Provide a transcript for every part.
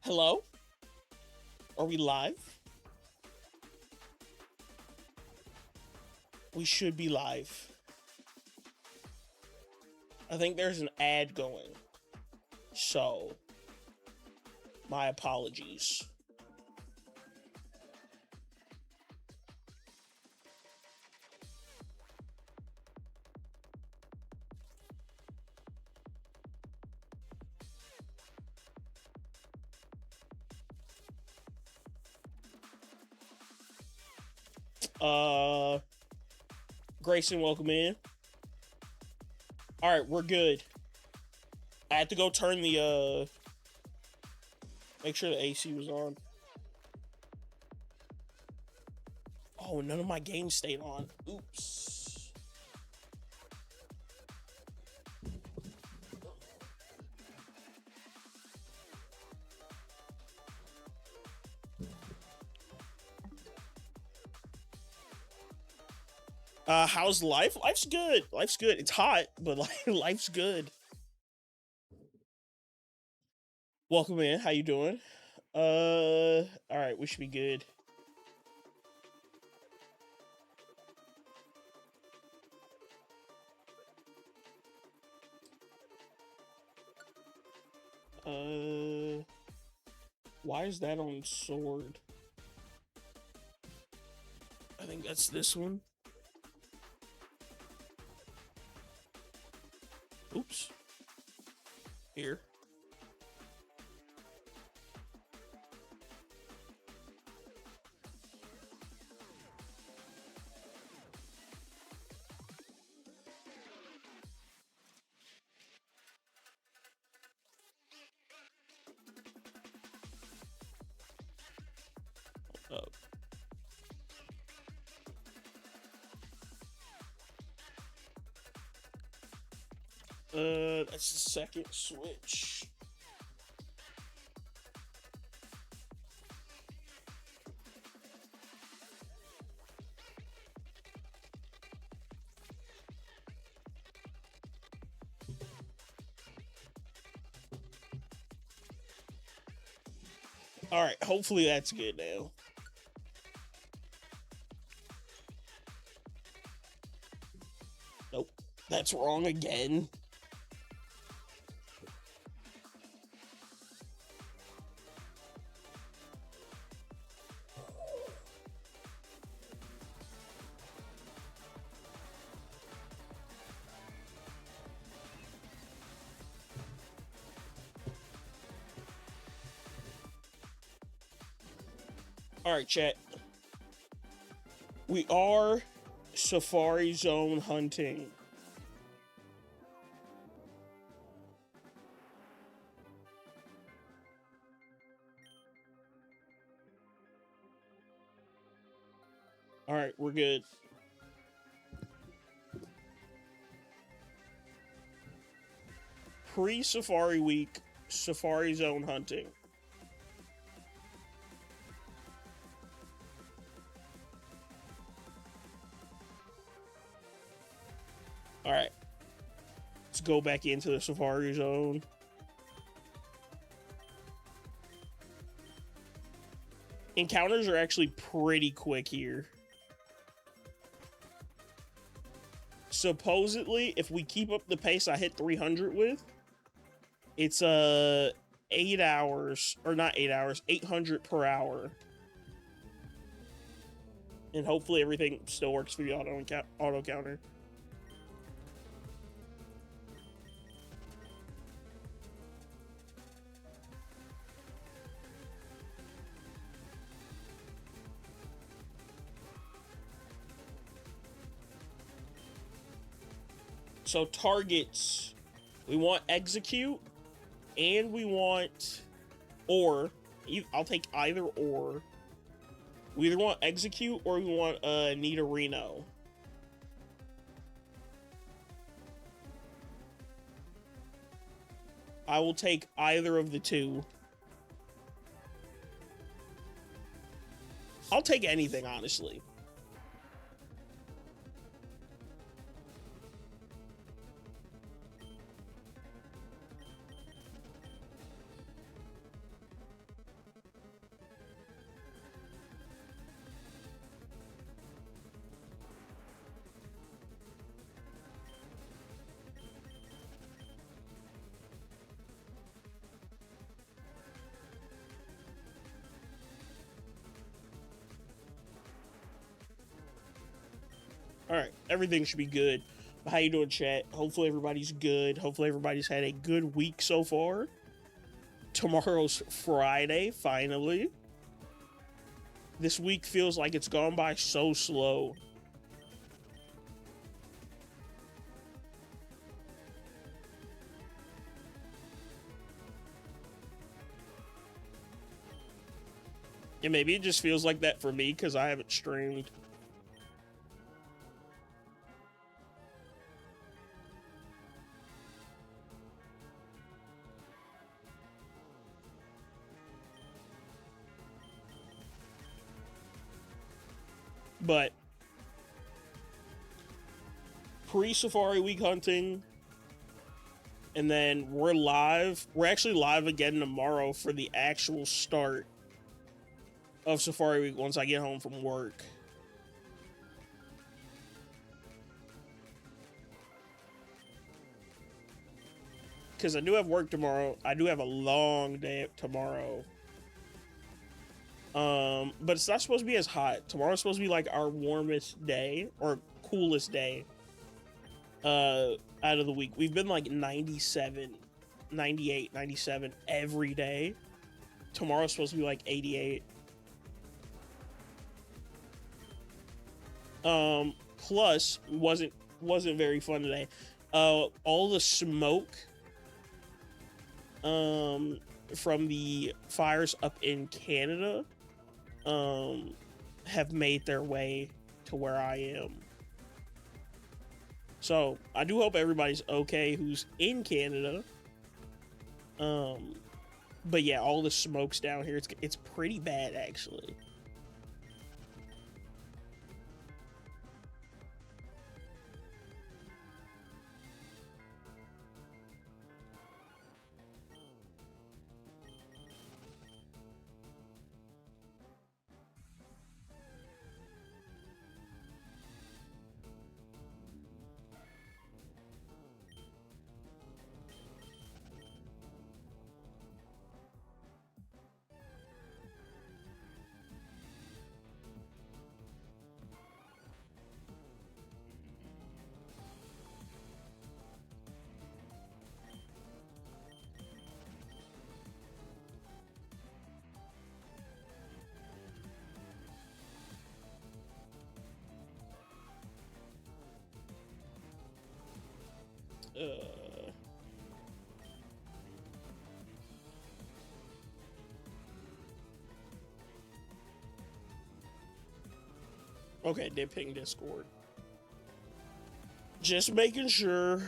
Hello? Are we live? We should be live. I think there's an ad going. So, my apologies. Grayson, welcome in. Alright, we're good. I had to go turn the, make sure the AC was on. Oh, none of my games stayed on. Oops. How's life? Life's good. Life's good. It's hot, but life's good. Welcome in. How you doing? All right, we should be good. Why is that on sword? I think that's this one. Oops. Here. Oh. That's the second switch. All right, hopefully that's good now. Nope, that's wrong again. All right, chat. We are Safari Zone hunting. All right, we're good. Pre-Safari Week, Safari Zone hunting. All right. Let's go back into the Safari Zone. Encounters are actually pretty quick here. Supposedly, if we keep up the pace I hit 300 with, it's 8 hours, or not 8 hours, 800 per hour. And hopefully everything still works for the auto counter. So targets, we want execute, and we want or. I'll take either or. We either want execute or we want Nidorino. I will take either of the two. I'll take anything, honestly. All right, everything should be good. How you doing, chat? Hopefully everybody's good. Hopefully everybody's had a good week so far. Tomorrow's Friday, finally. This week feels like it's gone by so slow. And maybe it just feels like that for me because I haven't streamed. But pre-Safari Week hunting, and then we're live. We're actually live again tomorrow for the actual start of Safari Week once I get home from work. Because I do have work tomorrow. I do have a long day tomorrow. But it's not supposed to be as hot. Tomorrow's supposed to be like our warmest day or coolest day out of the week. We've been like 97, 98, 97 every day. Tomorrow's supposed to be like 88. Plus wasn't very fun today. All the smoke from the fires up in Canada have made their way to where I am. So I do hope everybody's okay who's in Canada. But yeah, all the smoke's down here. It's pretty bad actually. Okay, did ping Discord. Just making sure.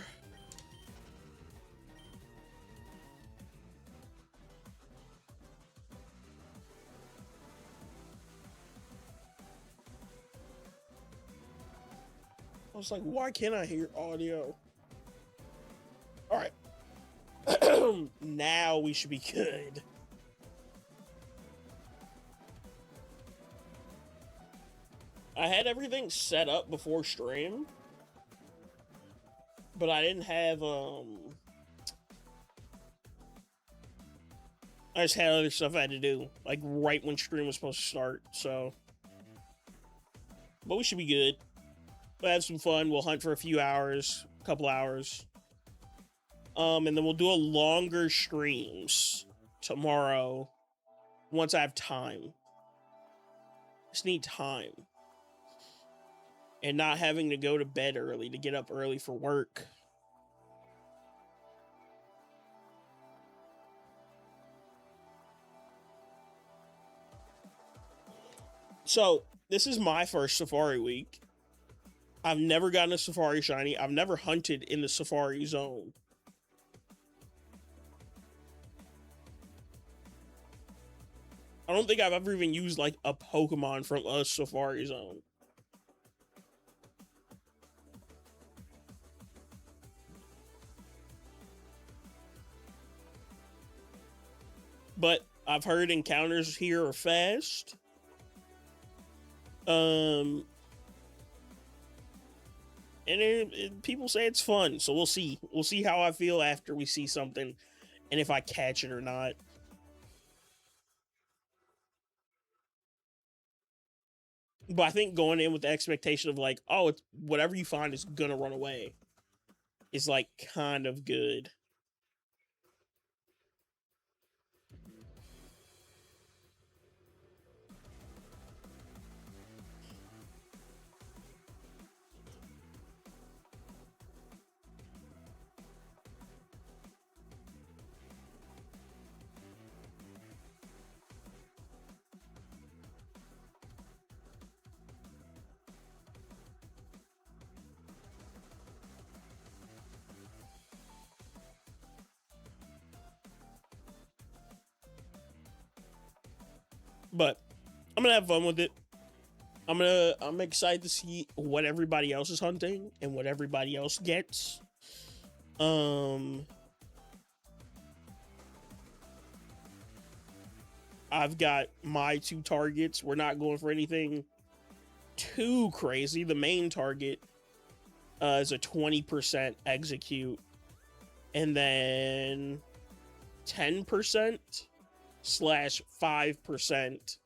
I was like, why can't I hear audio? All right. Now we should be good. I had everything set up before stream, but I didn't have I just had other stuff I had to do, like right when stream was supposed to start. So, but we should be good. We'll have some fun. We'll hunt for a few hours, a couple hours, and then we'll do a longer streams tomorrow once I have time. Just need time. And not having to go to bed early to get up early for work. So, this is my first Safari Week. I've never gotten a Safari Shiny. I've never hunted in the Safari Zone. I don't think I've ever even used like a Pokemon from a Safari Zone. But I've heard encounters here are fast. And people say it's fun, so we'll see. We'll see how I feel after we see something, and if I catch it or not. But I think going in with the expectation of like, oh, it's whatever you find is gonna run away is like kind of good. But I'm gonna have fun with it. I'm excited to see what everybody else is hunting and what everybody else gets. Um I've got my two targets. We're not going for anything too crazy. The main target is a 20% execute, and then 10% slash 5%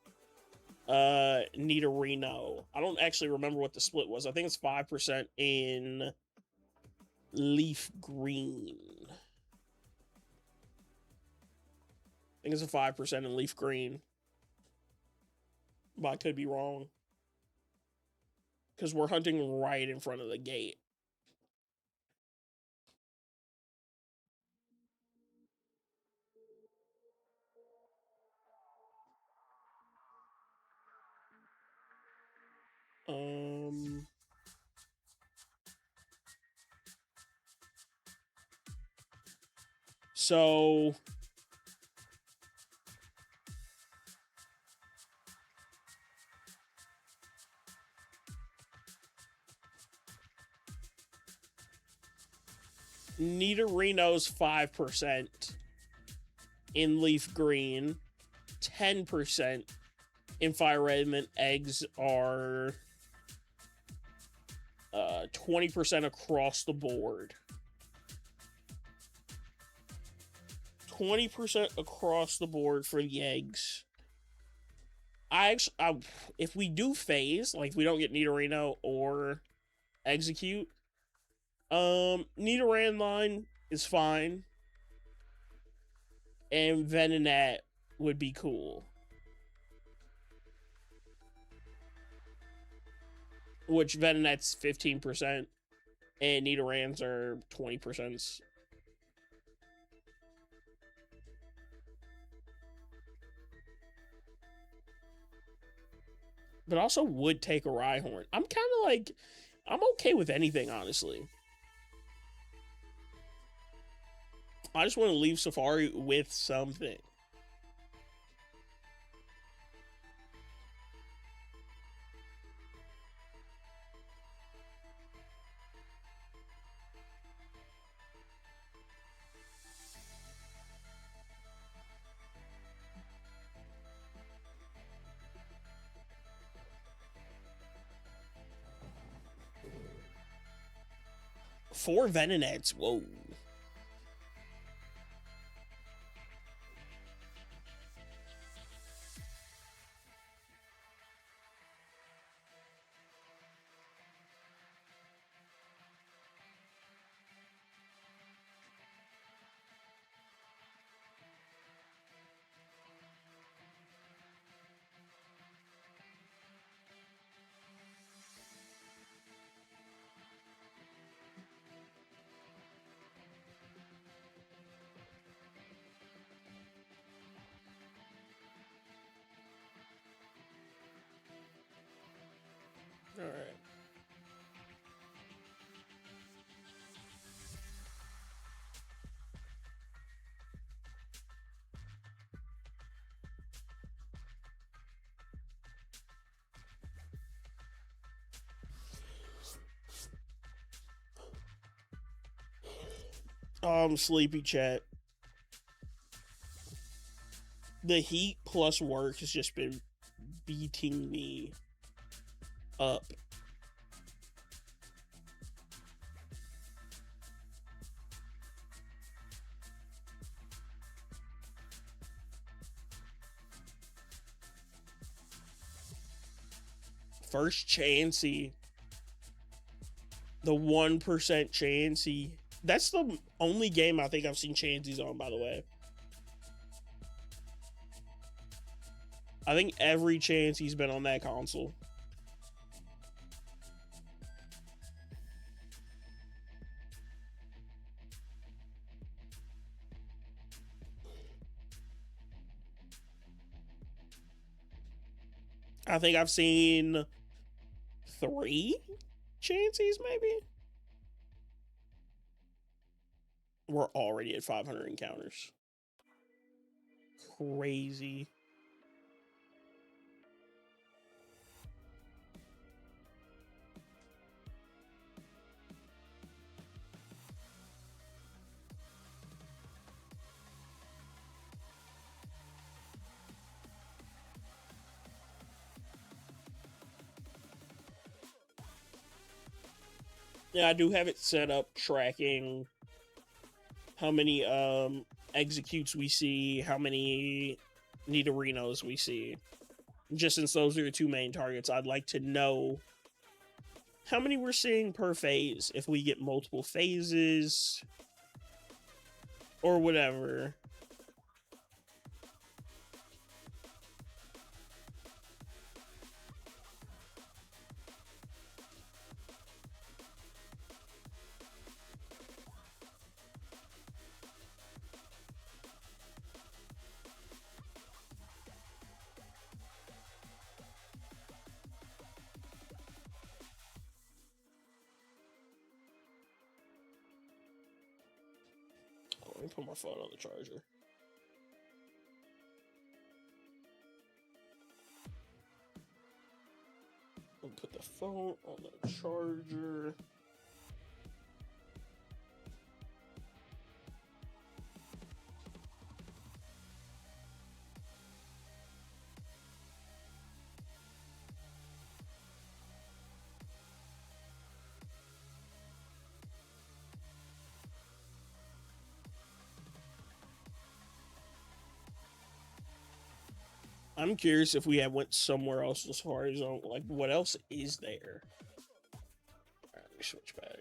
Nidorino. I don't actually remember what the split was. I think it's 5% in leaf green. I think it's a 5% in leaf green. But I could be wrong. Because we're hunting right in front of the gate. So Nidorino's 5% in leaf green, 10% in fire element eggs are 20% across the board. 20% across the board for the eggs. If we do phase, like if we don't get Nidorino or execute, Nidoran line is fine, and Venonat would be cool. Which Venonat's 15%, and Nidorans are 20%. But also would take a Rhyhorn. I'm kind of like, I'm okay with anything, honestly. I just want to leave Safari with something. Four Venonats, whoa. All right. Sleepy chat. The heat plus work has just been beating me up. First Chansey. The 1% Chansey. That's the only game I think I've seen Chanseys on, by the way. I think every Chansey's been on that console. I think I've seen 3 Chanseys, maybe? We're already at 500 encounters. Crazy. Yeah, I do have it set up tracking how many executes we see, how many Nidorinos we see. Just since those are the 2 main targets, I'd like to know how many we're seeing per phase, if we get multiple phases or whatever. Let me put my phone on the charger. Put the phone on the charger. I'm curious if we have went somewhere else as far as like what else is there. All right, let me switch back.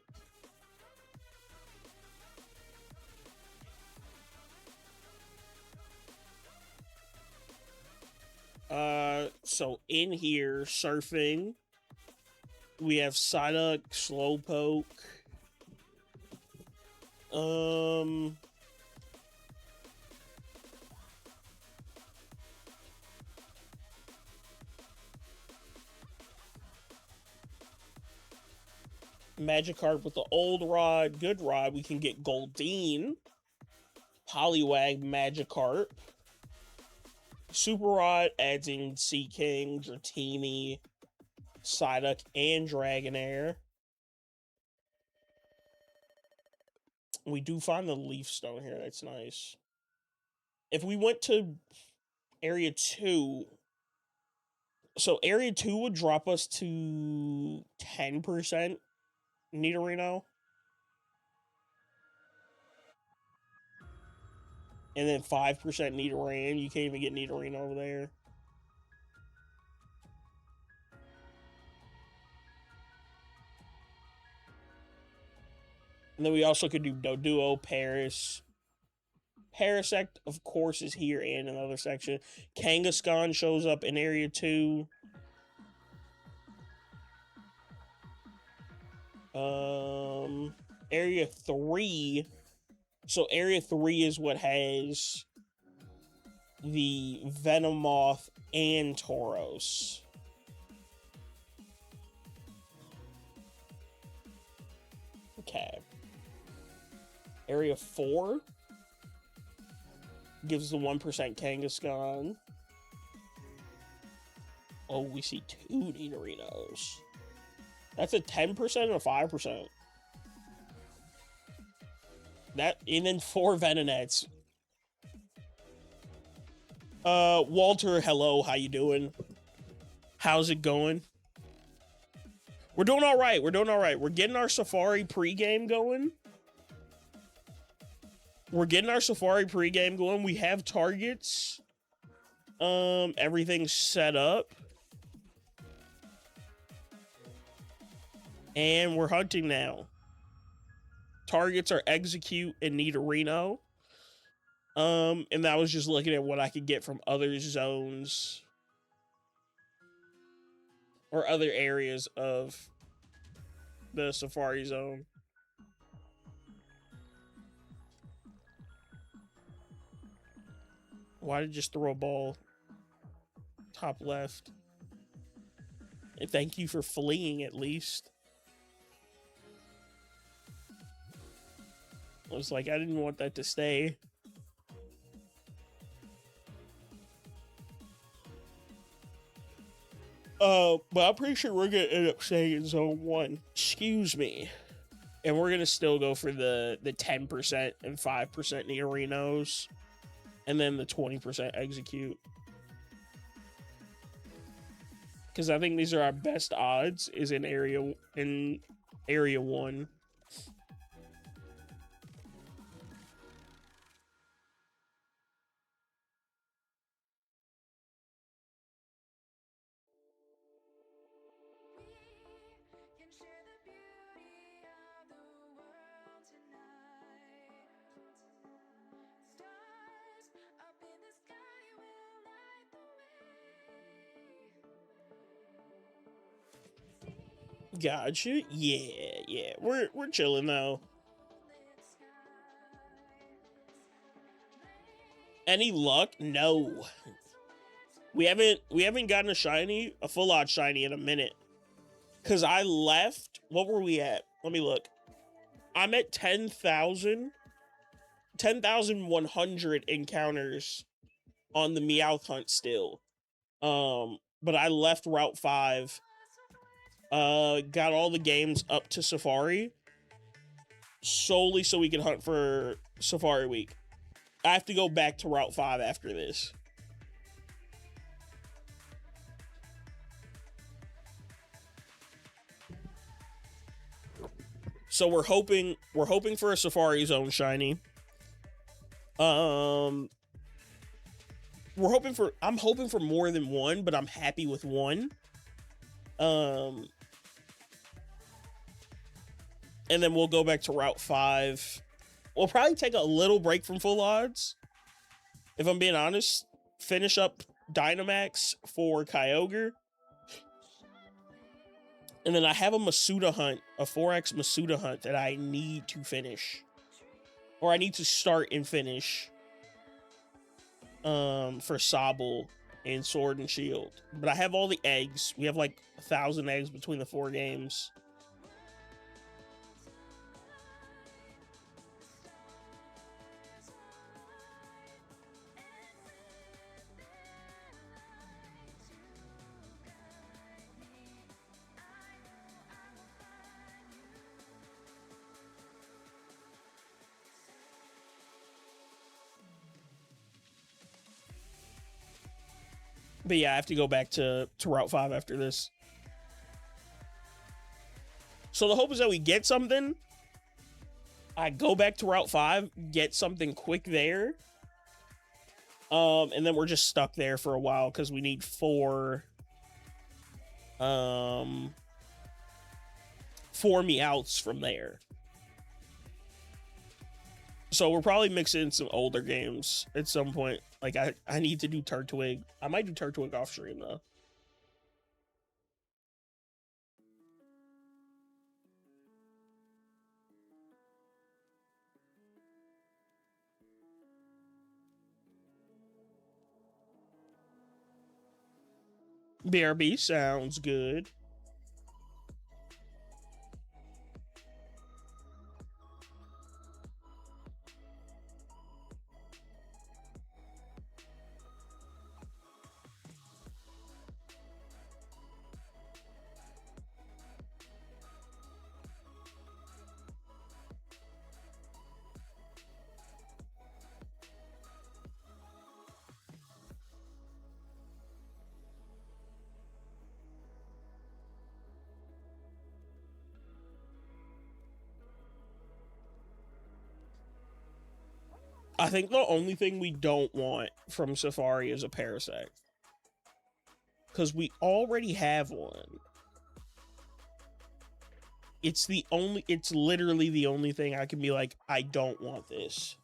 So in here, surfing, we have Psyduck, Slowpoke, Magikarp with the old rod, good rod. We can get Goldeen, Poliwag, Magikarp, Super Rod adds in Seaking, Dratini, Psyduck, and Dragonair. We do find the Leaf Stone here. That's nice. If we went to Area 2, so Area 2 would drop us to 10% Nidorino. And then 5% Nidoran. You can't even get Nidorino over there. And then we also could do Doduo, Paris. Parasect, of course, is here and another section. Kangaskhan shows up in Area 2. Area 3. So Area 3 is what has the Venomoth and Tauros. Okay. Area 4 gives the 1% Kangaskhan. Oh, we see 2 Nidorinos. That's a 10% and a 5%. That, and then 4 Venonats. Walter, hello, how you doing? How's it going? We're doing all right. We're doing all right. We're getting our Safari pregame going. We have targets. Everything's set up. And we're hunting now. Targets are execute and Nidorino. And that was just looking at what I could get from other zones or other areas of the Safari Zone. Why did you just throw a ball? Top left. And thank you for fleeing at least. I was like, I didn't want that to stay. But I'm pretty sure we're gonna end up staying in zone 1. Excuse me. And we're gonna still go for the 10% and 5% Nidorinos. And then the 20% execute. Because I think these are our best odds is in area 1. Gotcha. Yeah. We're chilling though. Any luck? No. We haven't gotten a full odd shiny in a minute. Cause I left. What were we at? Let me look. I'm at 10,100 encounters on the Meowth hunt still. But I left Route 5. Got all the games up to Safari solely so we can hunt for Safari Week. I have to go back to Route 5 after this. So we're hoping for a Safari Zone shiny. I'm hoping for more than one, but I'm happy with one. And then we'll go back to Route 5. We'll probably take a little break from full odds. If I'm being honest, finish up Dynamax for Kyogre. And then I have a Masuda hunt, a 4X Masuda hunt that I need to finish. Or I need to start and finish. For Sobble and Sword and Shield. But I have all the eggs. We have like 1,000 eggs between the 4 games. But yeah, I have to go back to Route 5 after this. So the hope is that we get something. I go back to Route 5, get something quick there. And then we're just stuck there for a while because we need 4 Meowths from there. So we're probably mixing some older games at some point. Like, I need to do Turtwig. I might do Turtwig off stream, though. BRB sounds good. I think the only thing we don't want from Safari is a Parasect. Because we already have one. it's literally the only thing I can be like, I don't want this.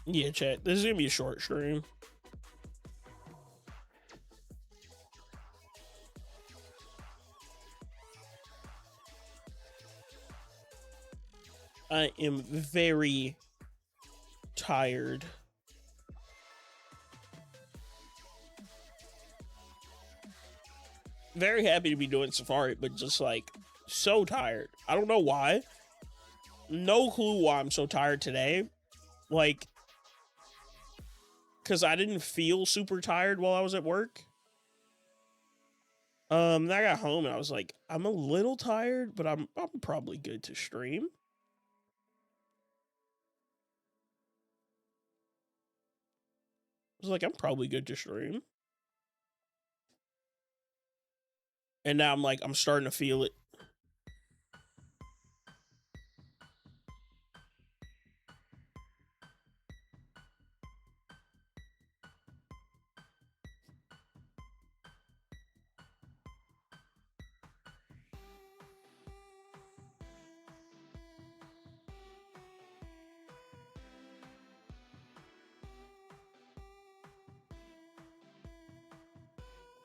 Yeah, chat. This is gonna be a short stream. I am very tired. Very happy to be doing Safari, but just like so tired. I don't know why. No clue why I'm so tired today. Like, because I didn't feel super tired while I was at work. Then I got home and I was like, I'm a little tired, but I'm probably good to stream. I was like, I'm probably good to stream. And now I'm like, I'm starting to feel it.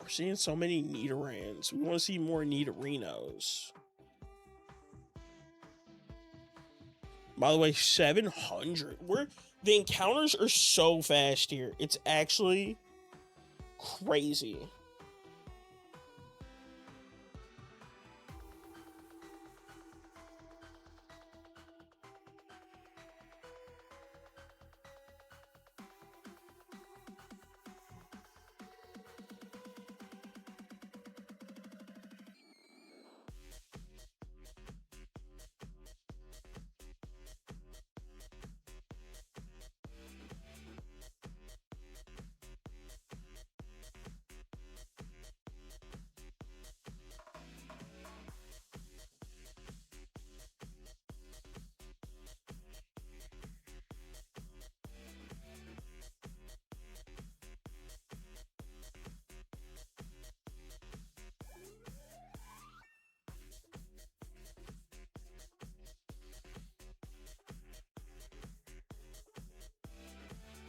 We're seeing so many Nidorans. We want to see more Nidorinos. By the way, 700. The encounters are so fast here. It's actually crazy.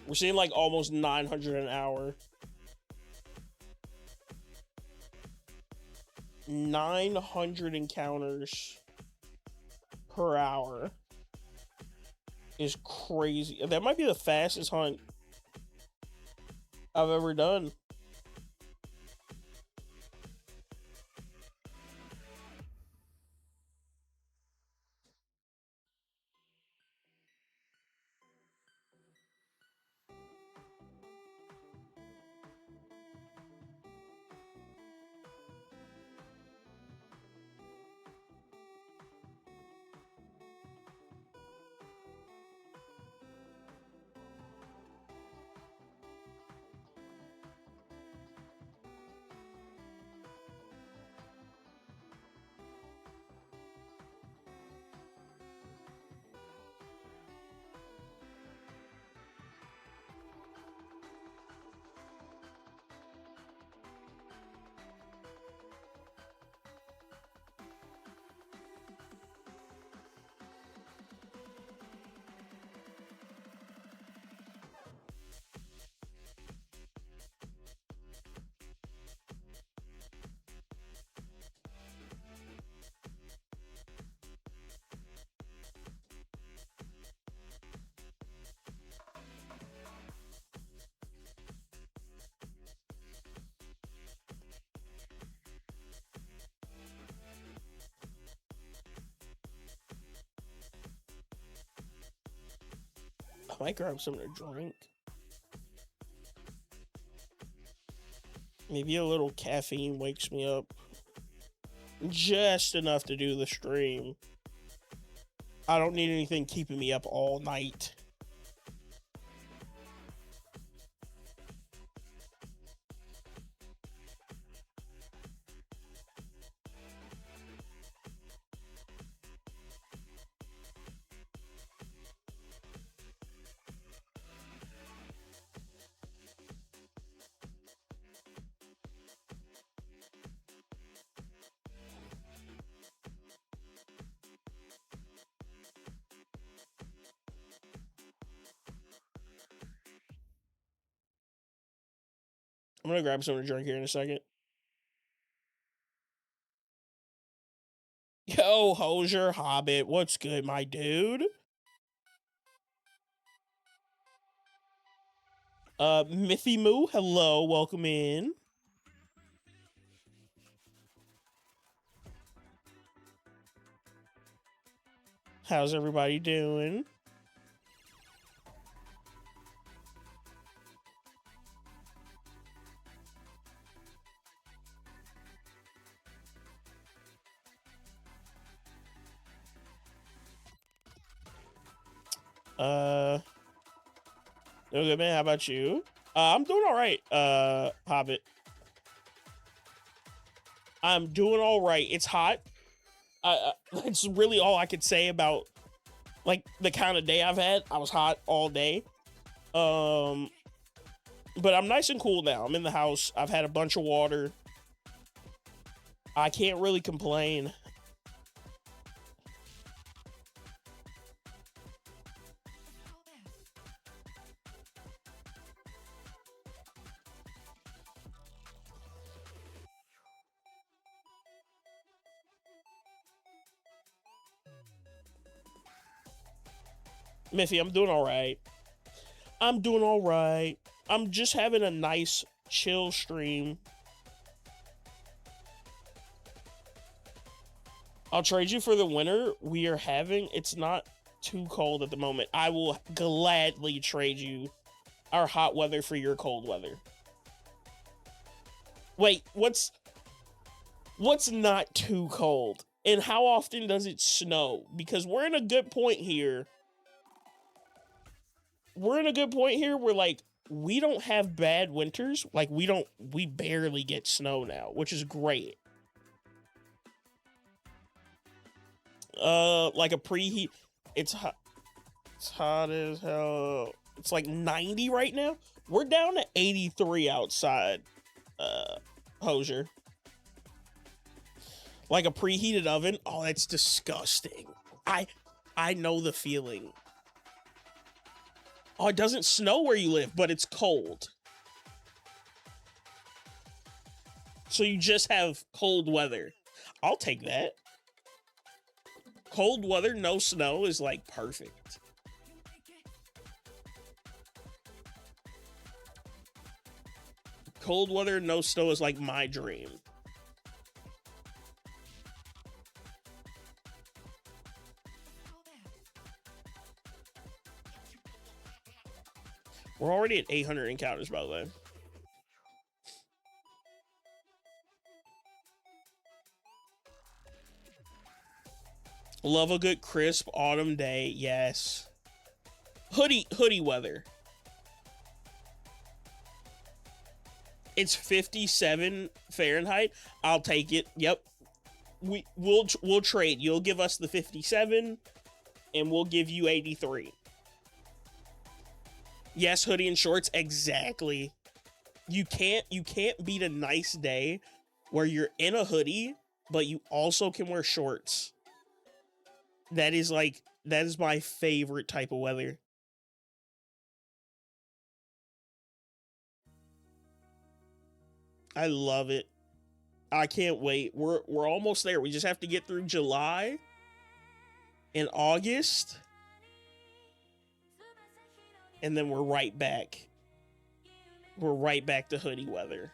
We're seeing like almost 900 an hour. 900 encounters per hour is crazy. That might be the fastest hunt I've ever done. I might grab something to drink. Maybe a little caffeine wakes me up. Just enough to do the stream. I don't need anything keeping me up all night. I'm gonna grab something to drink here in a second. Yo, Hosier, Hobbit, what's good, my dude? Mithy Moo, hello, welcome in. How's everybody doing? No good, man. How about you? I'm doing all right, Hobbit. I'm doing all right. It's hot. That's really all I could say about like the kind of day I've had. I was hot all day. But I'm nice and cool now. I'm in the house. I've had a bunch of water. I can't really complain. Miffy, I'm doing all right. I'm doing all right. I'm just having a nice, chill stream. I'll trade you for the winter we are having. It's not too cold at the moment. I will gladly trade you our hot weather for your cold weather. Wait, what's not too cold? And how often does it snow? Because we're in a good point here. We're in a good point here where, like, we don't have bad winters. Like, we barely get snow now, which is great. Like a preheat. It's hot. It's hot as hell. It's like 90 right now. We're down to 83 outside. Hosier. Like a preheated oven. Oh, that's disgusting. I know the feeling. Oh, it doesn't snow where you live, but it's cold. So you just have cold weather. I'll take that. Cold weather, no snow is like perfect. Cold weather, no snow is like my dream. We're already at 800 encounters, by the way. Love a good crisp autumn day. Yes. Hoodie weather. It's 57 Fahrenheit. I'll take it. Yep. We'll trade. You'll give us the 57 and we'll give you 83. Yes, hoodie and shorts, exactly. You can't beat a nice day where you're in a hoodie, but you also can wear shorts. That is my favorite type of weather. I love it. I can't wait. We're almost there. We just have to get through July and August. And then we're right back. We're right back to hoodie weather.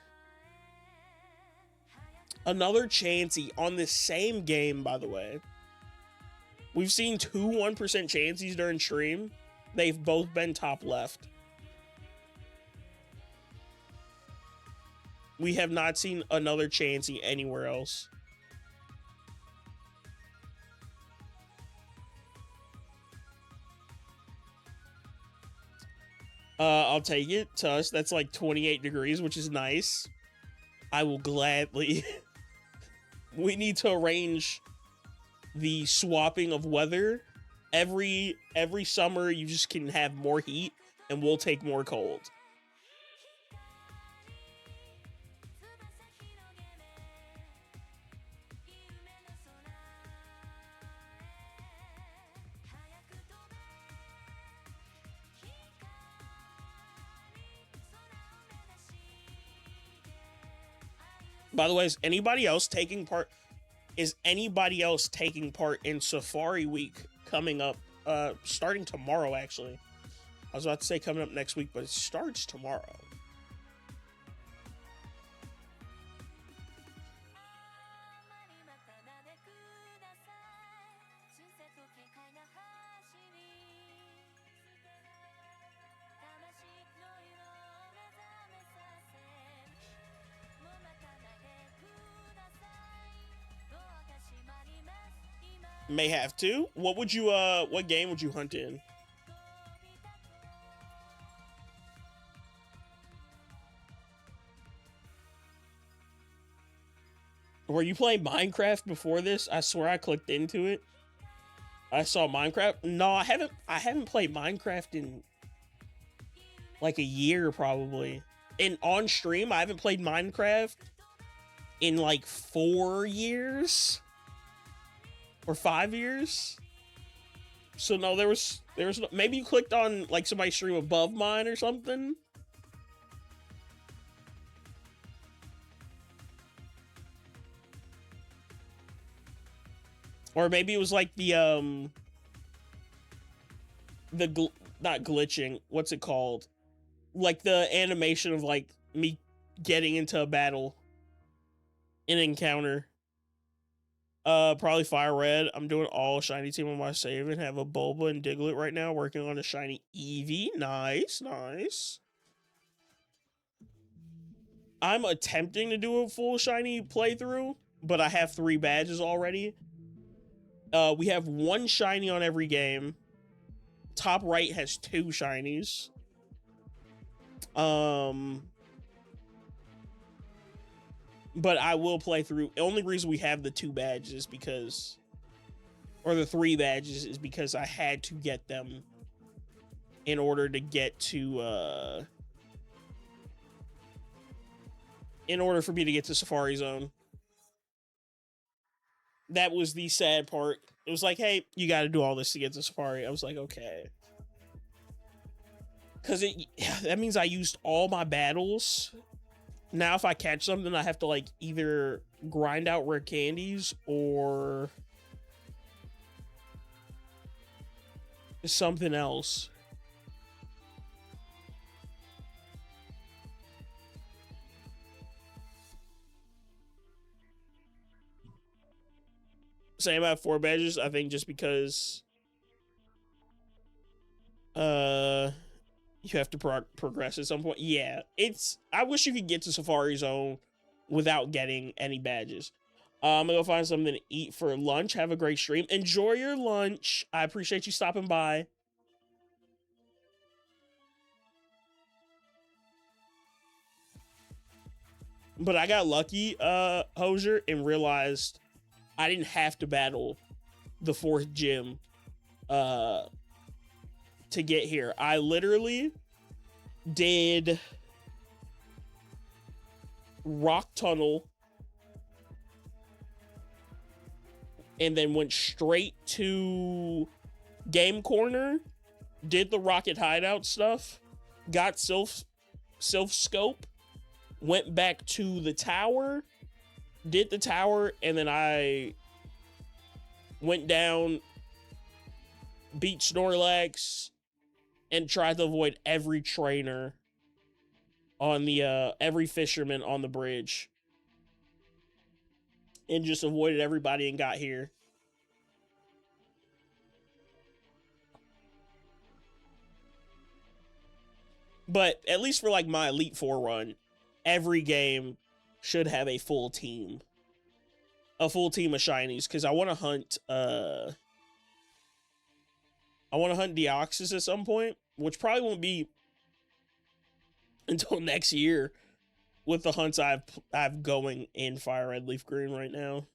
Another Chansey on the same game, by the way. We've seen two 1% Chanseys during stream. They've both been top left. We have not seen another Chansey anywhere else. I'll take it. To us, that's like 28 degrees, which is nice. I will gladly. We need to arrange the swapping of weather. Every summer, you just can have more heat, and we'll take more cold. By the way, is anybody else taking part? Is anybody else taking part in Safari Week coming up? Starting tomorrow, actually. I was about to say coming up next week, but it starts tomorrow. May have to. What would you what game would you hunt in? Were you playing Minecraft before this? I swear I clicked into it. I saw Minecraft. No, I haven't played Minecraft in like a year probably. And on stream, I haven't played Minecraft in like 4 years. Or 5 years. So no, there was no, maybe you clicked on like somebody's stream above mine or something. Or maybe it was like the not glitching, what's it called? Like the animation of like me getting into a battle, an encounter. Probably Fire Red. I'm doing all shiny team on my save and have a Bulba and Diglett right now, working on a shiny Eevee. Nice, nice. I'm attempting to do a full shiny playthrough, but I have 3 badges already. We have 1 shiny on every game. Top right has 2 shinies. But I will play through. The only reason we have the 2 badges is because, or the 3 badges, is because I had to get them in order to get to, in order for me to get to Safari Zone. That was the sad part. It was like, hey, you got to do all this to get to Safari. I was like, okay. Because that means I used all my battles. Now, if I catch something, I have to, like, either grind out rare candies or something else. Same, I have 4 badges, I think, just because you have to progress at some point. Yeah, I wish you could get to Safari Zone without getting any badges. I'm gonna go find something to eat for lunch. Have a great stream. Enjoy your lunch. I appreciate you stopping by. But I got lucky, Hosier, and realized I didn't have to battle the 4th gym to get here. I literally did Rock Tunnel and then went straight to Game Corner, did the Rocket Hideout stuff, got Sylph Scope, went back to the tower, did the tower, and then I went down, beat Snorlax, and tried to avoid every trainer on the, every fisherman on the bridge. And just avoided everybody and got here. But at least for like my Elite Four run, every game should have a full team of shinies, because I want to hunt Deoxys at some point, which probably won't be until next year with the hunts I've going in Fire Red Leaf Green right now.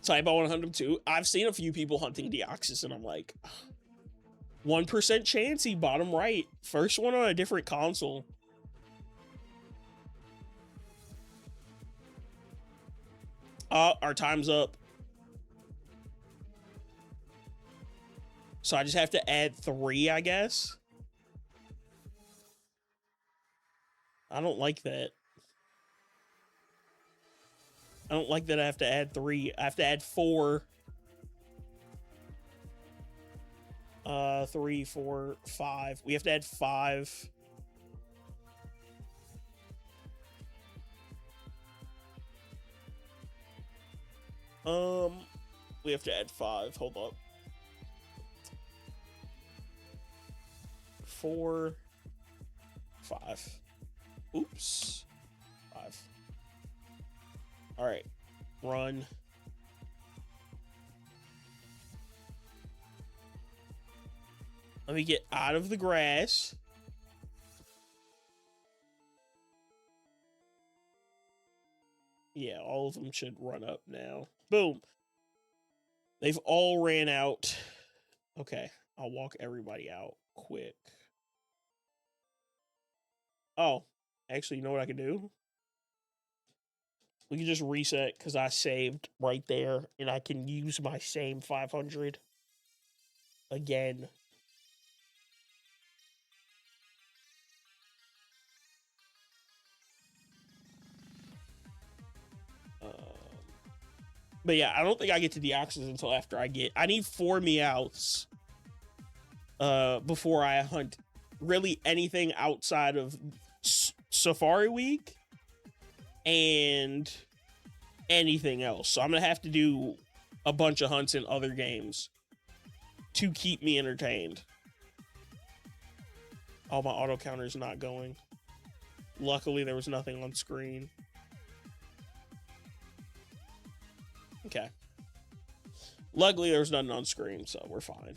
Type I want to hunt him too. I've seen a few people hunting Deoxys, and I'm like, 1% chance he bottom right. First one on a different console. Our time's up. So I just have to add 3, I guess. I don't like that. I don't like that I have to add 3. I have to add 4. 3, 4, 5. We have to add 5. We have to add 5. Hold up. 4, 5. Oops. 5. All right. Run. Let me get out of the grass. Yeah, all of them should run up now. Boom. They've all ran out. Okay, I'll walk everybody out quick. Oh, actually, you know what I can do? We can just reset because I saved right there, and I can use my same 500 again. But yeah, I don't think I get to Deoxys until after I need 4 Meowths before I hunt really anything outside of Safari Week and anything else. So I'm gonna have to do a bunch of hunts in other games to keep me entertained. Oh, my auto counter's not going. Luckily, there was nothing on screen. Okay. Luckily, there was nothing on screen, so we're fine.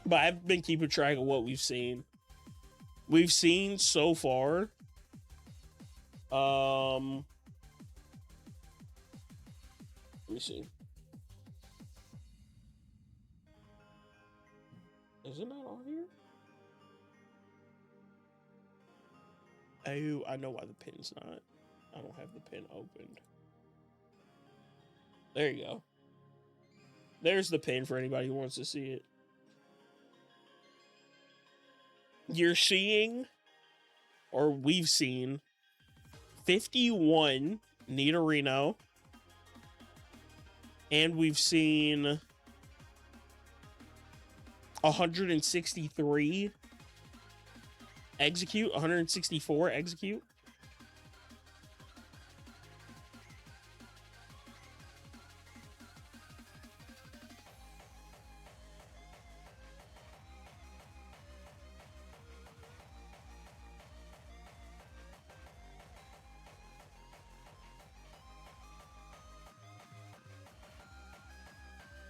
But I've been keeping track of what we've seen. We've seen so far. Let me see. Is it not on here? Oh, I know why the pin's not. I don't have the pin opened. There you go. There's the pin for anybody who wants to see it. You're seeing, or we've seen, 51 Nidorino, and we've seen 163 Execute, 164 Execute.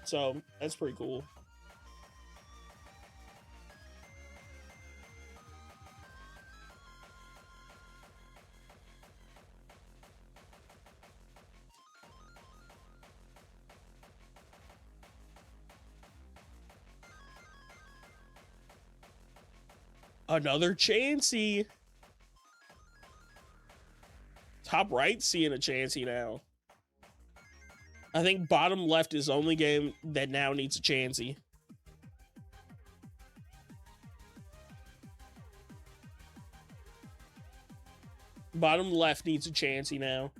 So that's pretty cool. Another Chansey. Top right seeing a Chansey now. I think bottom left is the only game that now needs a Chansey. Bottom left needs a Chansey now.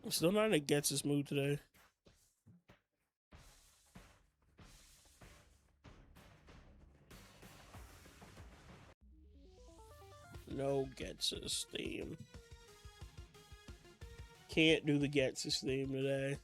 I'm still not in a gets this mood today. No Getsus theme. Can't do the Getsus theme today.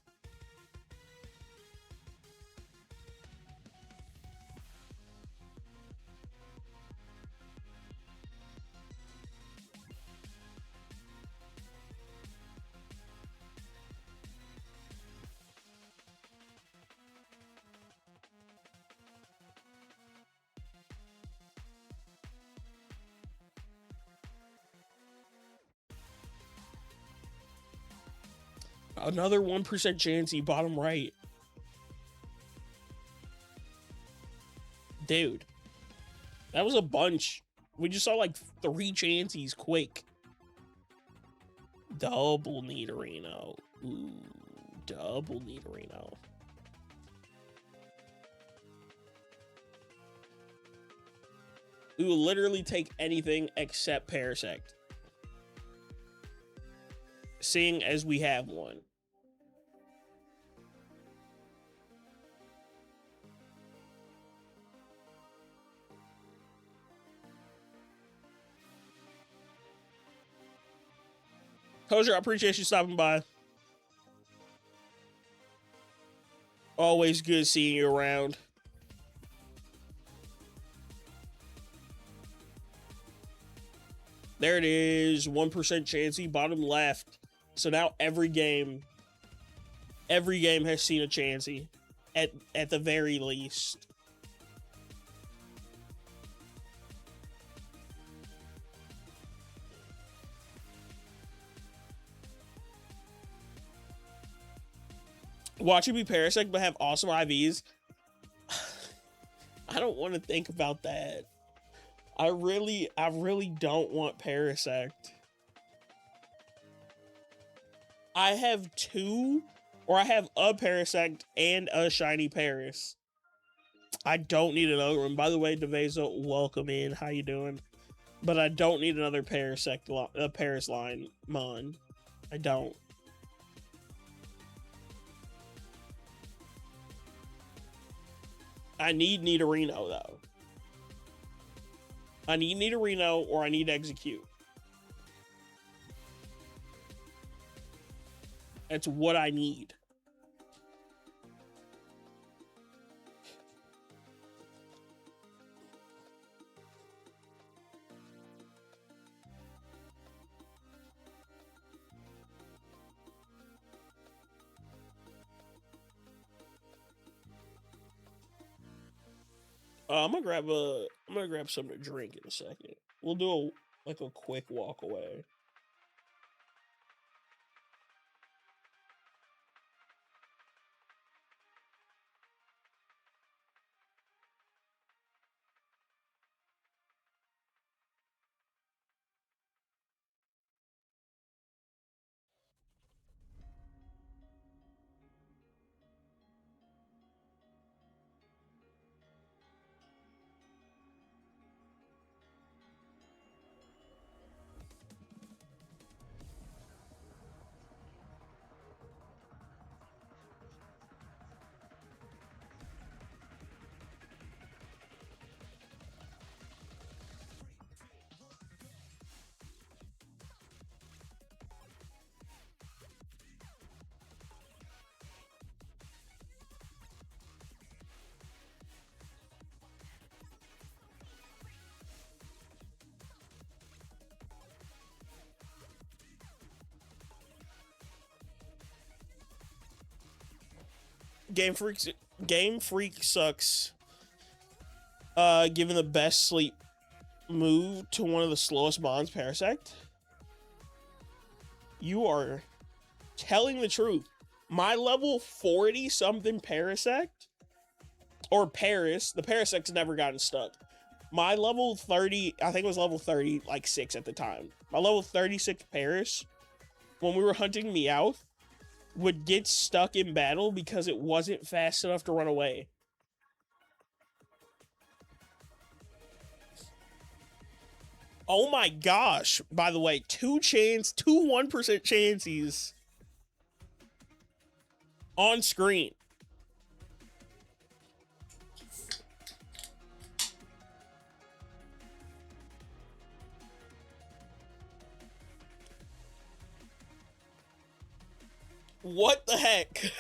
Another 1% Chansey, bottom right. Dude. That was a bunch. We just saw like 3 Chanseys quick. Double Nidorino. Ooh, double Nidorino. We will literally take anything except Parasect. Seeing as we have one. Kosher, I appreciate you stopping by. Always good seeing you around. There it is. 1% Chansey, bottom left. So now every game has seen a Chansey. At the very least. Watching me Parasect but have awesome IVs. I don't want to think about that. I really don't want Parasect. I have 2, or I have a Parasect and a shiny Paras. I don't need another one. By the way, Devezo, welcome in. How you doing? But I don't need another Parasect, Paras line, Mon. I don't. I need Nidorino, though. I need Nidorino or I need Execute. That's what I need. I'm gonna grab something to drink in a second. We'll do a quick walk away. Game Freak sucks. Giving the best sleep move to one of the slowest mons, Parasect. You are telling the truth. My level 40 something Parasect, or Paris, the Parasect's never gotten stuck. My level 30, I think it was level 30, like 6 at the time. My level 36 Paris, when we were hunting Meowth, would get stuck in battle because it wasn't fast enough to run away. Oh my gosh. By the way, two 1% chances on screen. What the heck?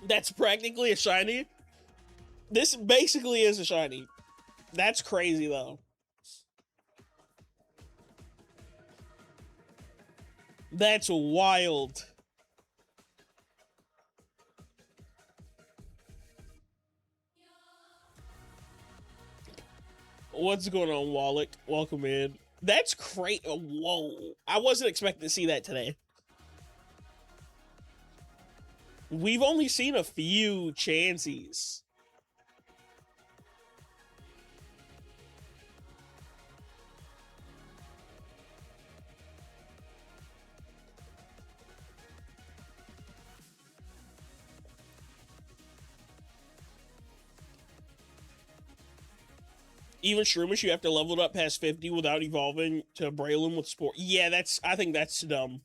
That's practically a shiny. This basically is a shiny. That's crazy, though. That's wild. What's going on, Wallach? Welcome in. That's crazy. Whoa. I wasn't expecting to see that today. We've only seen a few Chanseys. Even Shroomish, you have to level it up past 50 without evolving to Breloom with Spore. Yeah, I think that's dumb.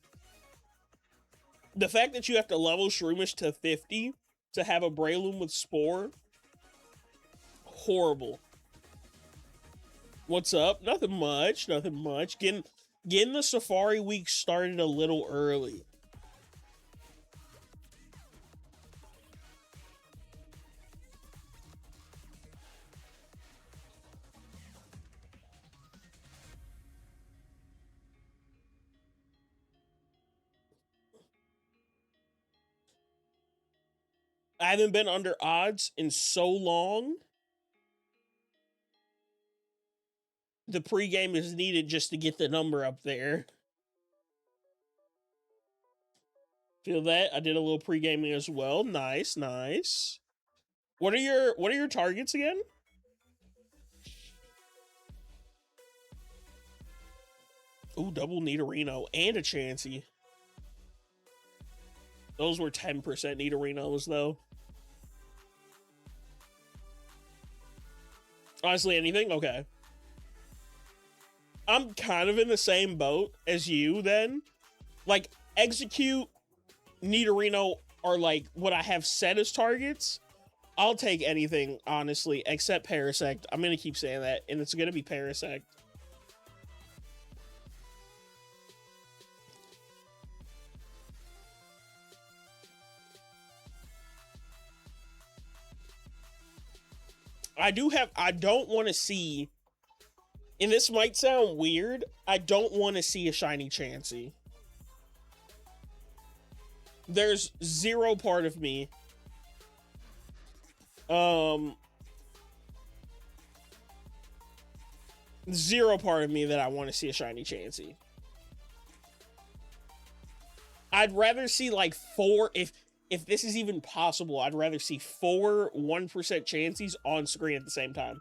The fact that you have to level Shroomish to 50 to have a Breloom with Spore, horrible. What's up? Nothing much, nothing much. Getting the Safari week started a little early. I haven't been under odds in so long. The pregame is needed just to get the number up there. Feel that? I did a little pre-gaming as well. Nice, nice. What are your targets again? Ooh, double Nidorino and a Chansey. Those were 10% Nidorinos, though. Honestly, anything? Okay. I'm kind of in the same boat as you, then. Like, Execute, Nidorino are, like, what I have set as targets. I'll take anything, honestly, except Parasect. I'm going to keep saying that, and it's going to be Parasect. I don't want to see, and this might sound weird, I don't want to see a shiny Chansey. There's zero part of me. Zero part of me that I want to see a shiny Chansey. I'd rather see like 4, if this is even possible, I'd rather see 4 1% Chanseys on screen at the same time.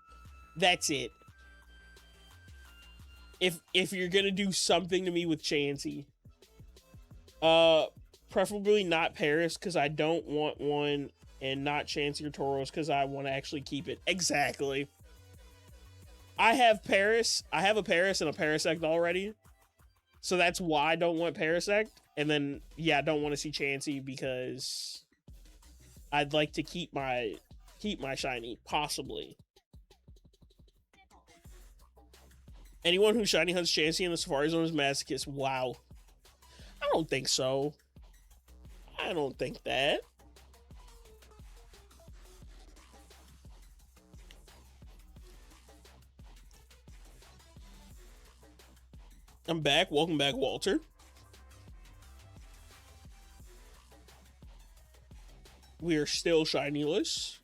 That's it. If you're gonna do something to me with Chansey. Preferably not Paris, because I don't want one, and not Chansey or Tauros, because I want to actually keep it. Exactly. I have a Paris and a Parasect already. So that's why I don't want Parasect. And then, yeah, I don't want to see Chansey because I'd like to keep my shiny, possibly. Anyone who shiny hunts Chansey in the Safari Zone is masochist. Wow. I don't think so. I don't think that. I'm back. Welcome back, Walter. We are still shinyless.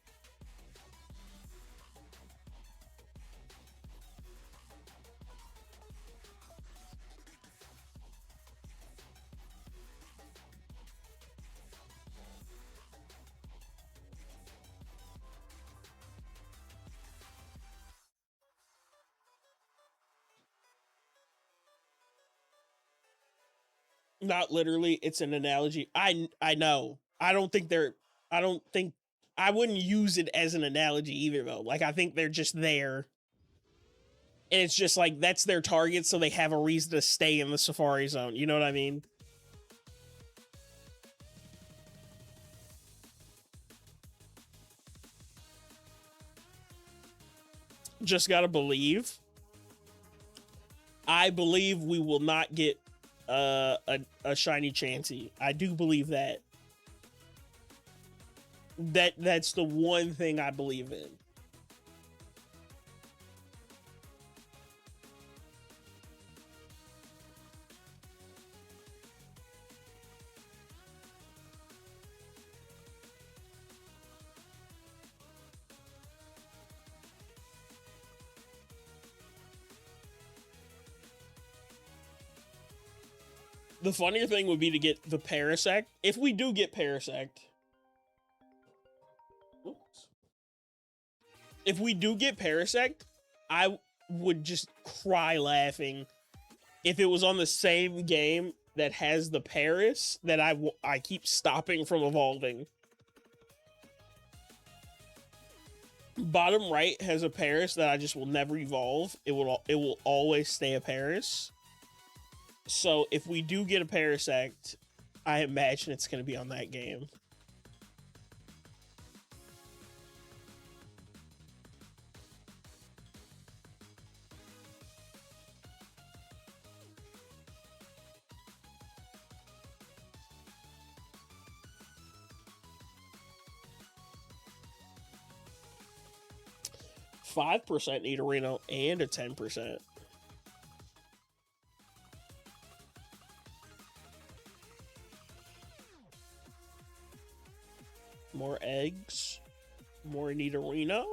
Not literally, it's an analogy. I know. I don't think I wouldn't use it as an analogy either though. Like I think they're just there. And it's just like that's their target, so they have a reason to stay in the Safari Zone. You know what I mean? Just gotta believe. I believe we will not get a shiny Chansey. I do believe that. That's the one thing I believe in. The funnier thing would be to get the Parasect. If we do get Parasect, if we do get Parasect, I would just cry laughing if it was on the same game that has the Paras that I keep stopping from evolving. Bottom right has a Paras that I just will never evolve. It will always stay a Paras. So if we do get a Parasect, I imagine it's going to be on that game. %5 Nidorino and a 10%. More eggs. More Nidorino.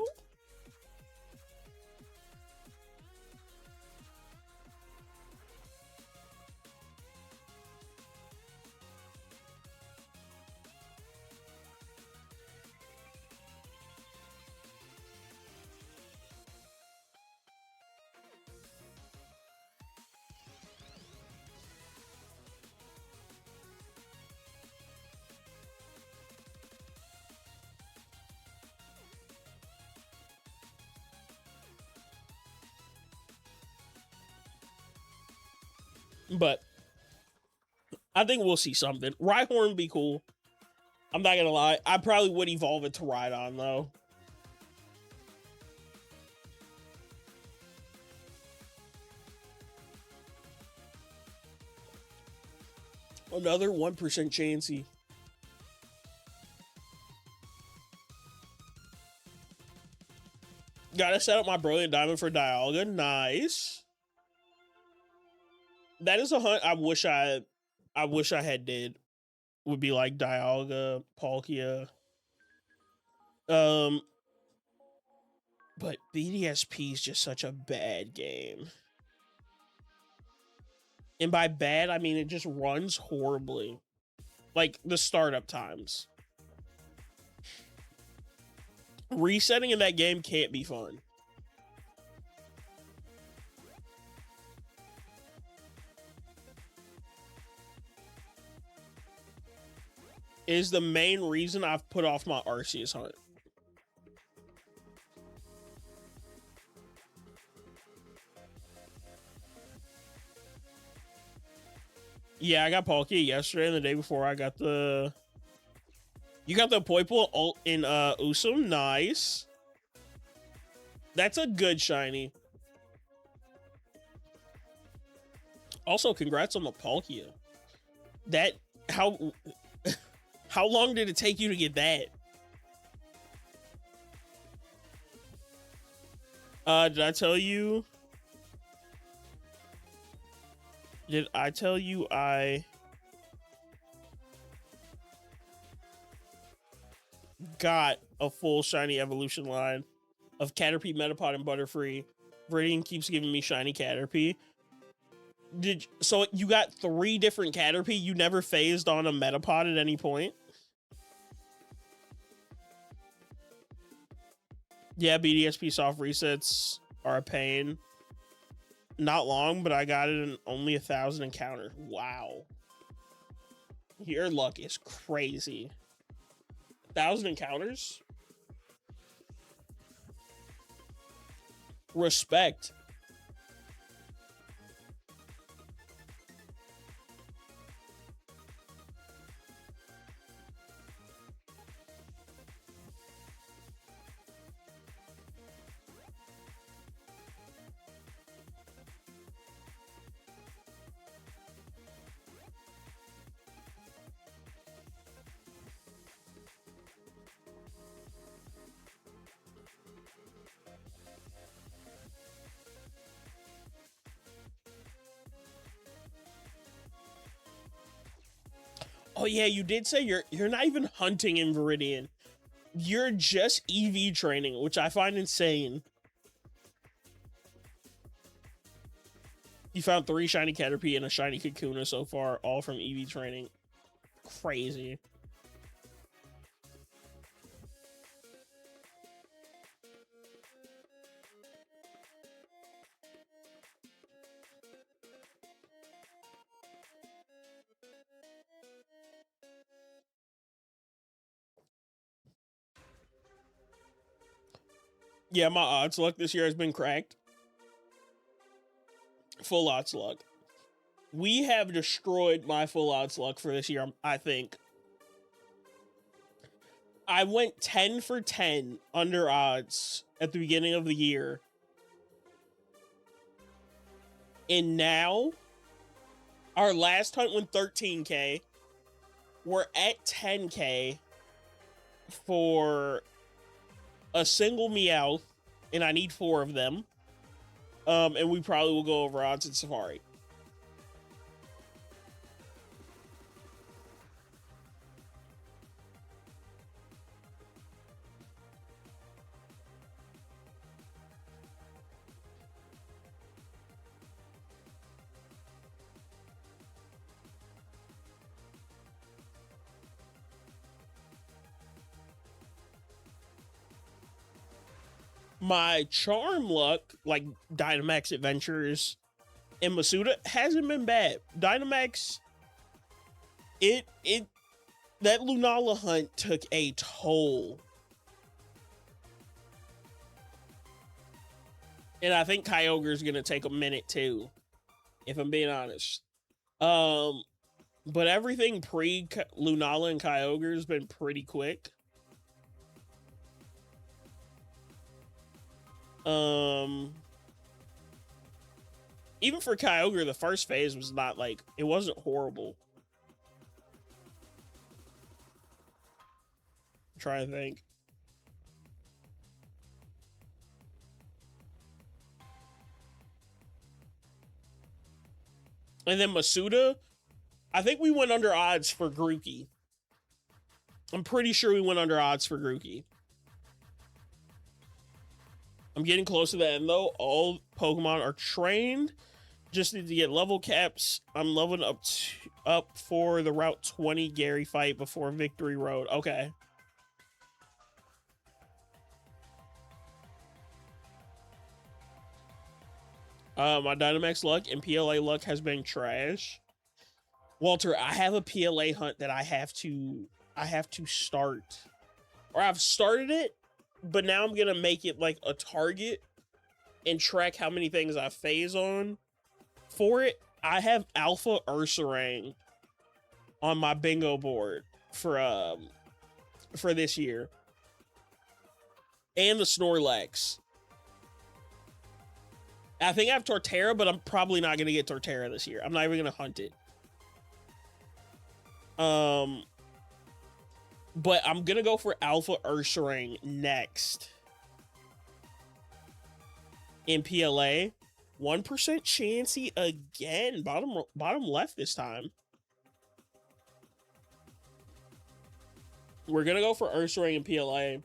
But I think we'll see something. Rhyhorn be cool. I'm not gonna lie. I probably would evolve it to Rhydon though. Another 1% Chansey. Gotta set up my Brilliant Diamond for Dialga. Nice. That is a hunt I wish I had did. Would be like Dialga, Palkia. But BDSP is just such a bad game. And by bad, I mean it just runs horribly. Like the startup times. Resetting in that game can't be fun. It is the main reason I've put off my Arceus hunt. Yeah, I got Palkia yesterday and the day before I got the... You got the Poipole ult in Usum? Nice. That's a good shiny. Also, congrats on the Palkia. That... How long did it take you to get that? Did I tell you? Did I tell you got a full shiny evolution line of Caterpie, Metapod, and Butterfree. Viridian keeps giving me shiny Caterpie. So you got 3 different Caterpie? You never phased on a Metapod at any point? Yeah, BDSP soft resets are a pain. Not long, but I got it in only 1,000 encounter. Wow. Your luck is crazy. 1,000 encounters? Respect. Oh yeah, you did say you're not even hunting in Viridian. You're just EV training, which I find insane. You found 3 shiny Caterpie and a shiny Kakuna so far, all from EV training. Crazy. Yeah, my odds luck this year has been cracked. Full odds luck. We have destroyed my full odds luck for this year, I think. I went 10 for 10 under odds at the beginning of the year. And now, our last hunt went 13K. We're at 10K for a single Meowth, and I need 4 of them. And we probably will go over odds in Safari. My charm luck, like Dynamax Adventures and Masuda, hasn't been bad. Dynamax, that Lunala hunt took a toll. And I think Kyogre's gonna take a minute too, if I'm being honest. But everything pre Lunala and Kyogre has been pretty quick. Even for Kyogre, the first phase was not like, it wasn't horrible. I'm trying to think. And then Masuda, I think we went under odds for Grookey. I'm pretty sure we went under odds for Grookey. I'm getting close to the end though. All Pokemon are trained. Just need to get level caps. I'm leveling up for the Route 20 Gary fight before Victory Road. Okay. My Dynamax luck and PLA luck has been trash. Walter, I have a PLA hunt that I have to start. Or I've started it, but now I'm gonna make it like a target and track how many things I phase on. For it, I have Alpha Ursaring on my bingo board for this year. And the Snorlax. I think I have Torterra, but I'm probably not gonna get Torterra this year. I'm not even gonna hunt it. But I'm gonna go for Alpha Ursaring next. In PLA. 1% Chansey again. Bottom left this time. We're gonna go for Ursaring and PLA.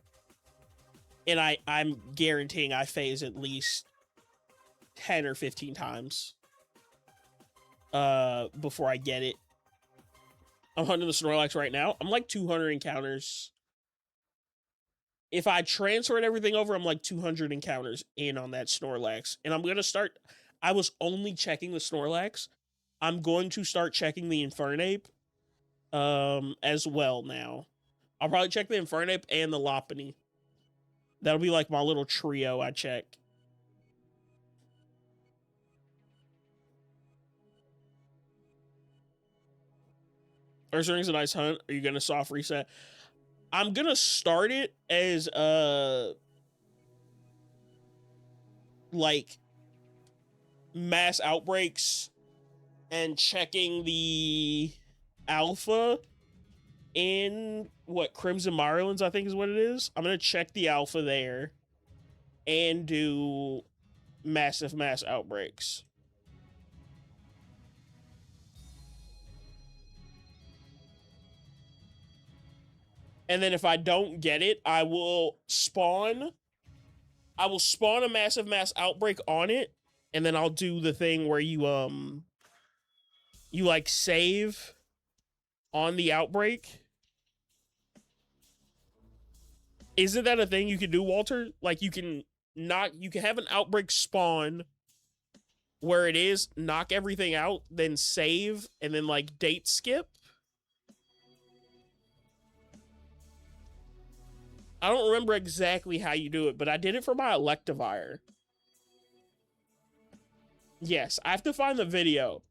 And I'm guaranteeing I phase at least 10 or 15 times before I get it. I'm hunting the Snorlax right now. I'm like 200 encounters. If I transferred everything over, I'm like 200 encounters in on that Snorlax. And I'm going to start... I was only checking the Snorlax. I'm going to start checking the Infernape as well now. I'll probably check the Infernape and the Lopunny. That'll be like my little trio I check. Ursaring's a nice hunt. Are you going to soft reset? I'm going to start it as, like, mass outbreaks and checking the alpha in, what, Crimson Mirelands, I think is what it is. I'm going to check the alpha there and do massive mass outbreaks. And then if I don't get it, I will spawn a massive mass outbreak on it, and then I'll do the thing where you like save on the outbreak. Isn't that a thing you can do, Walter? Like you can have an outbreak spawn where it is, knock everything out, then save, and then like date skip. I don't remember exactly how you do it, but I did it for my Electivire. Yes, I have to find the video.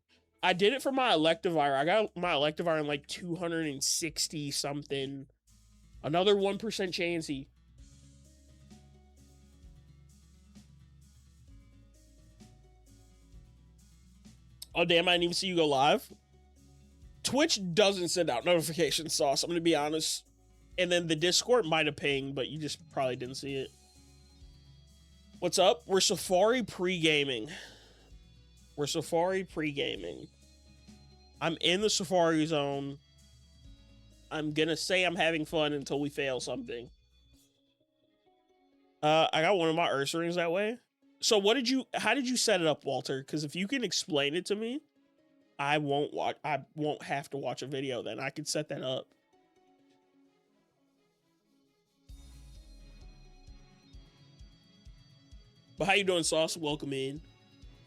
I did it for my Electivire. I got my Electivire in like 260 something. Another 1% chansey. Oh, damn, I didn't even see you go live. Twitch doesn't send out notifications, Sauce. I'm going to be honest. And then the Discord might have pinged, but you just probably didn't see it. What's up? We're Safari pre-gaming. I'm in the Safari zone. I'm going to say I'm having fun until we fail something. I got one of my Ursarings that way. So how did you set it up, Walter? Because if you can explain it to me, I won't have to watch a video then. I can set that up. But how you doing, Sauce? Welcome in.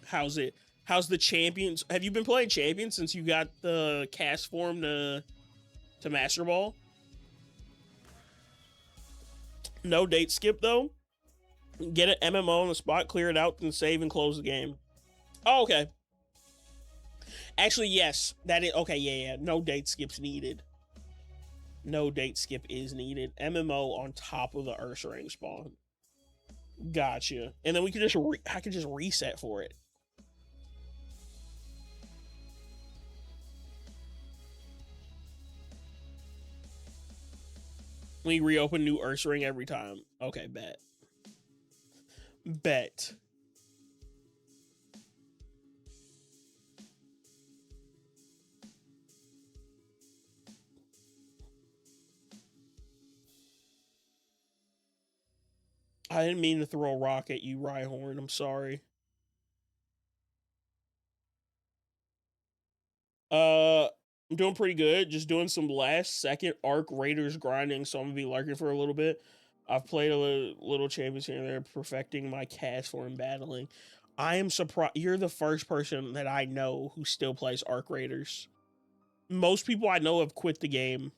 How's it? How's the Champions? Have you been playing Champions since you got the cast form to Master Ball? No date skip, though? Get an MMO on the spot, clear it out, then save and close the game. Oh, okay. Actually, yes. That is... Okay, yeah. No date skips needed. No date skip is needed. MMO on top of the Ursaring spawn. Gotcha. And then we can just I can just reset for it. We reopen new Ursaring every time. Okay, bet. I didn't mean to throw a rock at you, Rhyhorn. I'm sorry. I'm doing pretty good. Just doing some last second Arc Raiders grinding, so I'm gonna be lurking for a little bit. I've played a little champions here and there, perfecting my cast form battling. I am surprised. You're the first person that I know who still plays Arc Raiders. Most people I know have quit the game.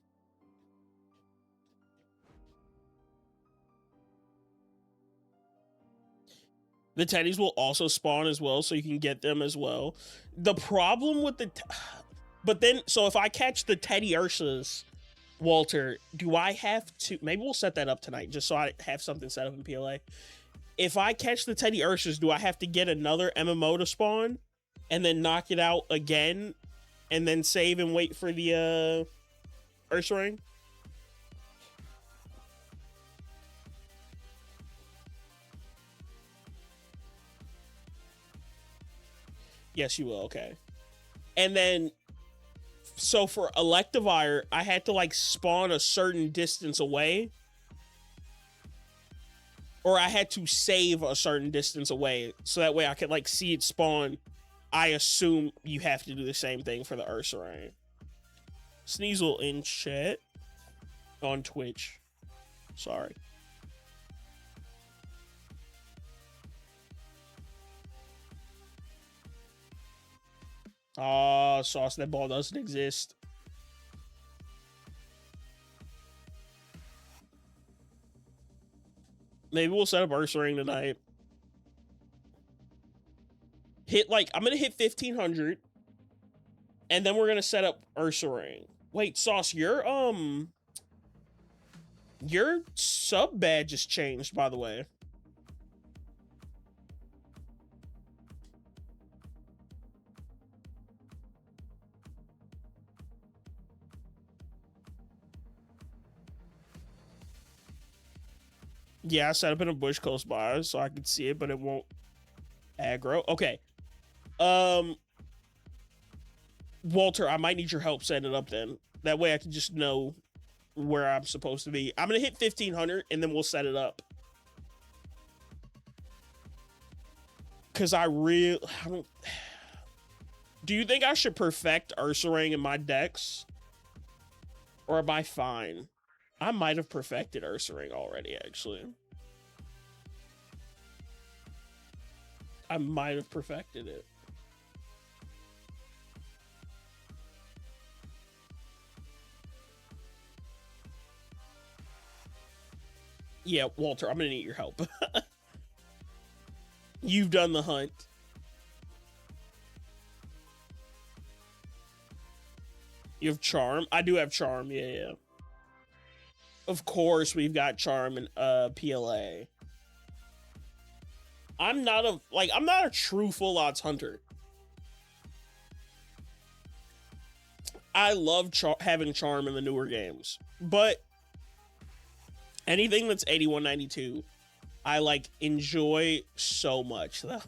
The teddies will also spawn as well, so you can get them as well. The problem with the... But then, so if I catch the Teddy Ursas, Walter, do I have to... Maybe we'll set that up tonight, just so I have something set up in PLA. If I catch the Teddy Ursas, do I have to get another MMO to spawn? And then knock it out again? And then save and wait for the Ursaring? Yes, you will. Okay. And then So for Electivire, I had to like spawn a certain distance away, or I had to save a certain distance away, so that way I could like see it spawn. I assume you have to do the same thing for the Ursaring. Sneasel in chat on Twitch. Sorry. Sauce, that ball doesn't exist. Maybe we'll set up Ursaring tonight. Hit like, I'm gonna hit 1500, and then we're gonna set up Ursaring. Wait, Sauce, your sub badge has changed, by the way. Yeah, I set up in a bush close by so I could see it, but it won't aggro. Okay. Walter, I might need your help setting it up then. That way I can just know where I'm supposed to be. I'm gonna hit 1500 and then we'll set it up. Cause I don't. Do you think I should perfect Ursaring in my decks? Or am I fine? I might have perfected Ursaring already, actually. I might have perfected it. Yeah, Walter, I'm gonna need your help. You've done the hunt. You have Charm? I do have Charm, yeah. Of course, we've got Charm and PLA. I'm not a true full odds hunter. I love having Charm in the newer games, but anything that's 8192, I like enjoy so much though.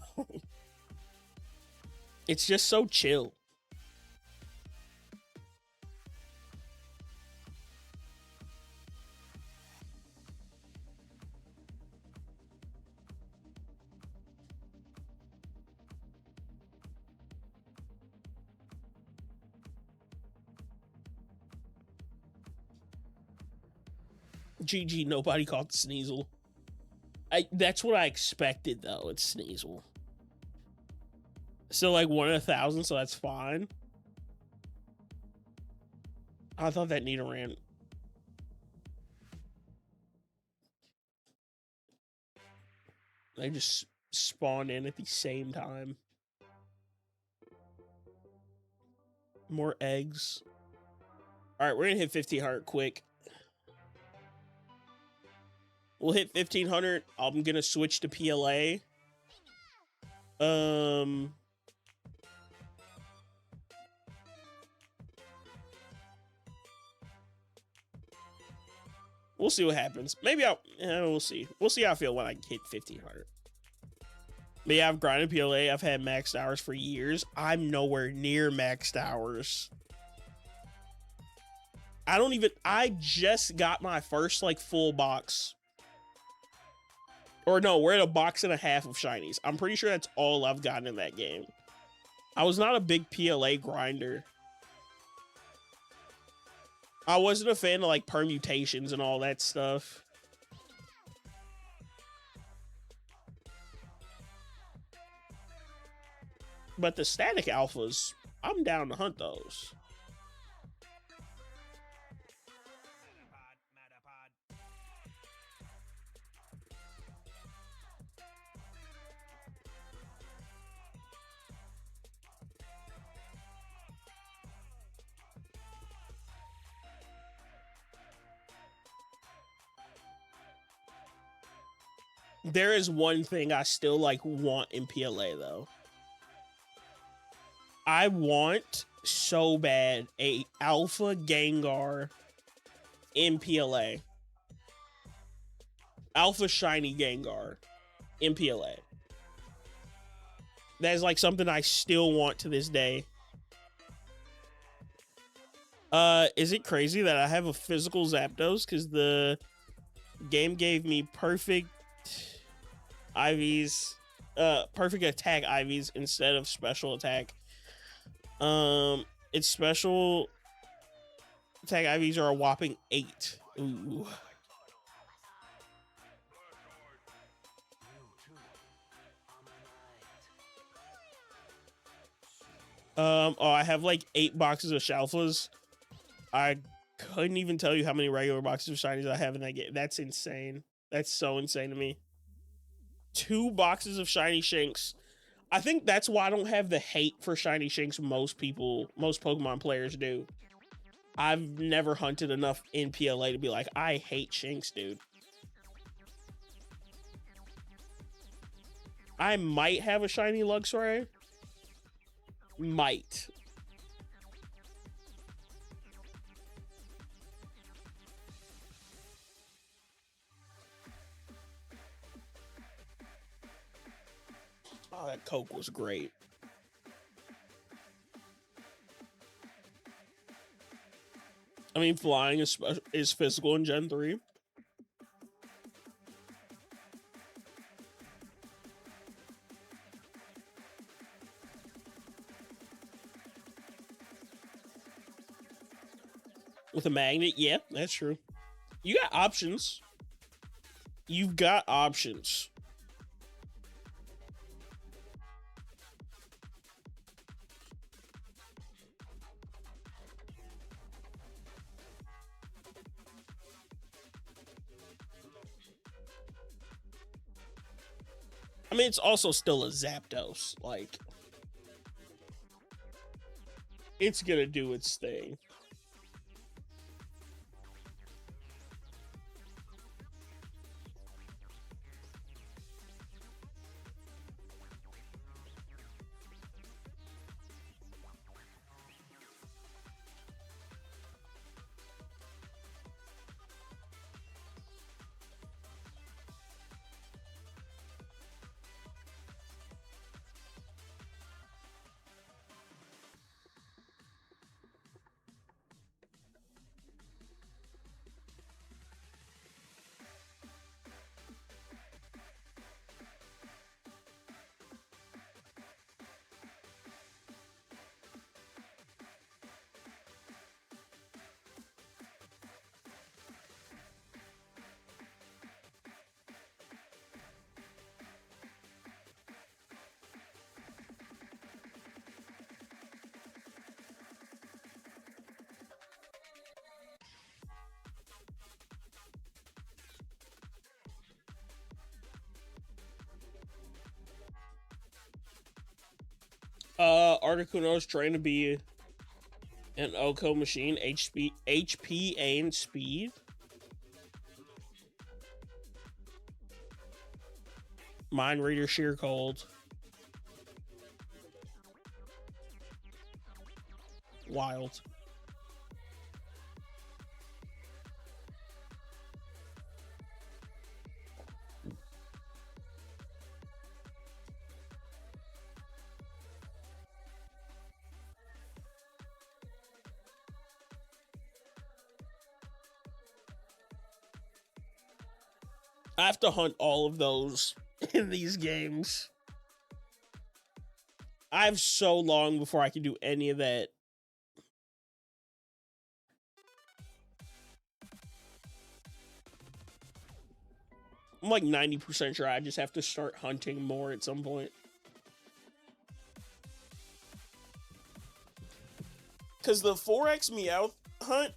It's just so chill. GG, nobody caught the Sneasel. That's what I expected, though. It's Sneasel. Still like 1 in 1,000, so that's fine. I thought that Nidoran. They just spawned in at the same time. More eggs. All right, we're gonna hit 1500 quick. We'll hit 1500. I'm gonna switch to PLA. We'll see what happens. Maybe we'll see. We'll see how I feel when I hit 1500. But yeah, I've grinded PLA. I've had maxed hours for years. I'm nowhere near maxed hours. I just got my first like full box. Or no, we're at a box and a half of shinies. I'm pretty sure that's all I've gotten in that game. I was not a big PLA grinder. I wasn't a fan of like permutations and all that stuff. But the static alphas, I'm down to hunt those. There is one thing I still like want in PLA though. I want so bad a alpha Gengar in PLA. Alpha shiny Gengar in PLA. That is like something I still want to this day. Is it crazy that I have a physical Zapdos? Because the game gave me perfect IVs, perfect attack IVs instead of special attack. Its special attack IVs are a whopping 8. Ooh. Oh, I have like 8 boxes of Shalfas. I couldn't even tell you how many regular boxes of shinies I have in that game. That's insane. That's so insane to me. 2 boxes of shiny Shinx. I think that's why I don't have the hate for shiny Shinx most Pokemon players do. I've never hunted enough in PLA to be like, I hate Shinx, dude. I might have a shiny Luxray. Might. Oh, that Coke was great. I mean, flying is physical in Gen 3. With a magnet, yeah, that's true. You got options. You've got options. I mean, it's also still a Zapdos. Like, it's gonna do its thing. Articuno is trying to be an OHKO machine, HP and speed. Mind Reader Sheer Cold. Wild. I have to hunt all of those in these games. I have so long before I can do any of that. I'm like 90% sure I just have to start hunting more at some point. Because the 4X Meowth hunt,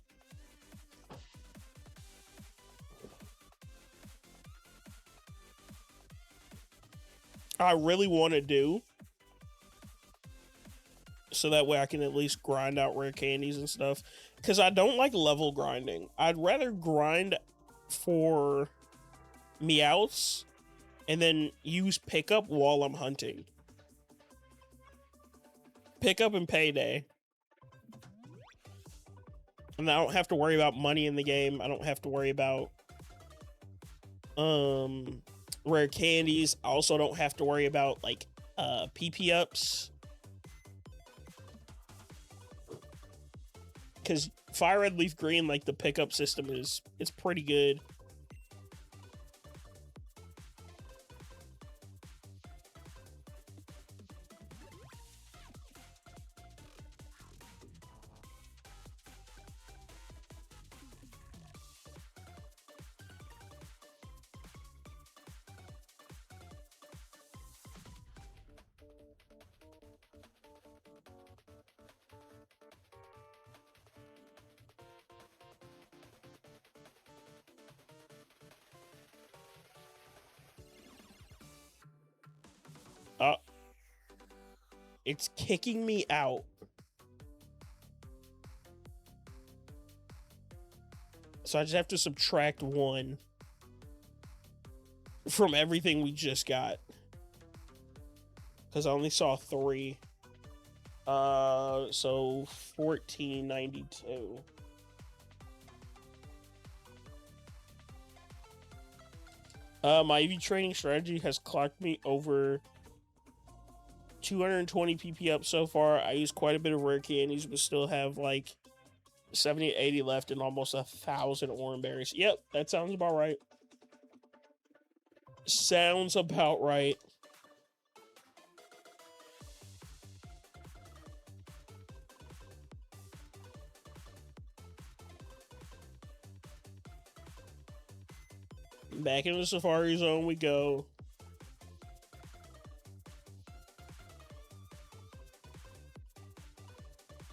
I really want to do. So that way I can at least grind out rare candies and stuff. Because I don't like level grinding. I'd rather grind for Meowths and then use pickup while I'm hunting. Pickup and payday. And I don't have to worry about money in the game. I don't have to worry about rare candies. I also don't have to worry about like PP ups. because Fire Red Leaf Green, like the pickup system it's pretty good. Uh, it's kicking me out. So I just have to subtract 1 from everything we just got. Because I only saw 3. So 1492. My EV training strategy has clocked me over 220 PP up so far. I use quite a bit of rare candies, but still have like 70 80 left and almost 1,000 orange berries. Yep, that sounds about right. Sounds about right. Back in the Safari Zone we go.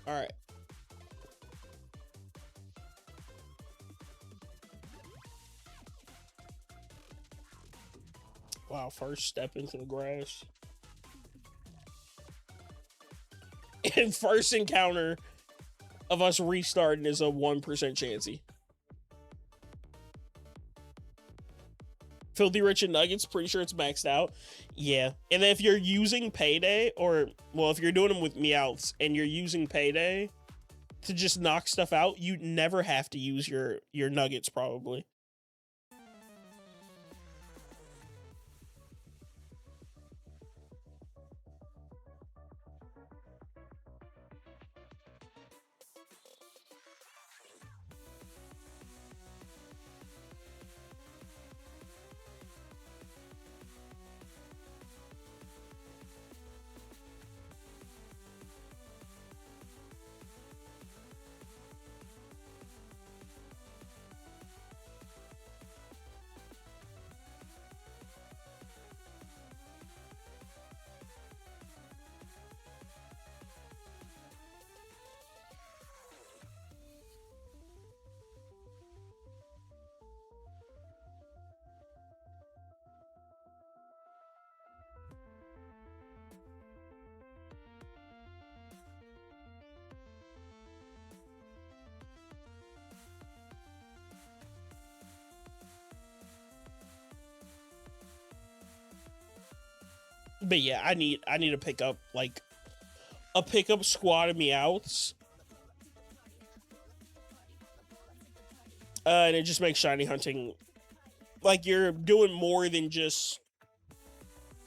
All right. Wow, first step into the grass. And first encounter of us restarting is a 1% chancey. Filthy Rich and Nuggets, pretty sure it's maxed out. Yeah. And then if you're using Payday, or, well, if you're doing them with Meowths and you're using Payday to just knock stuff out, you never have to use your Nuggets, probably. But yeah, I need to pick up like a pickup squad of Meowths. And it just makes shiny hunting like you're doing more than just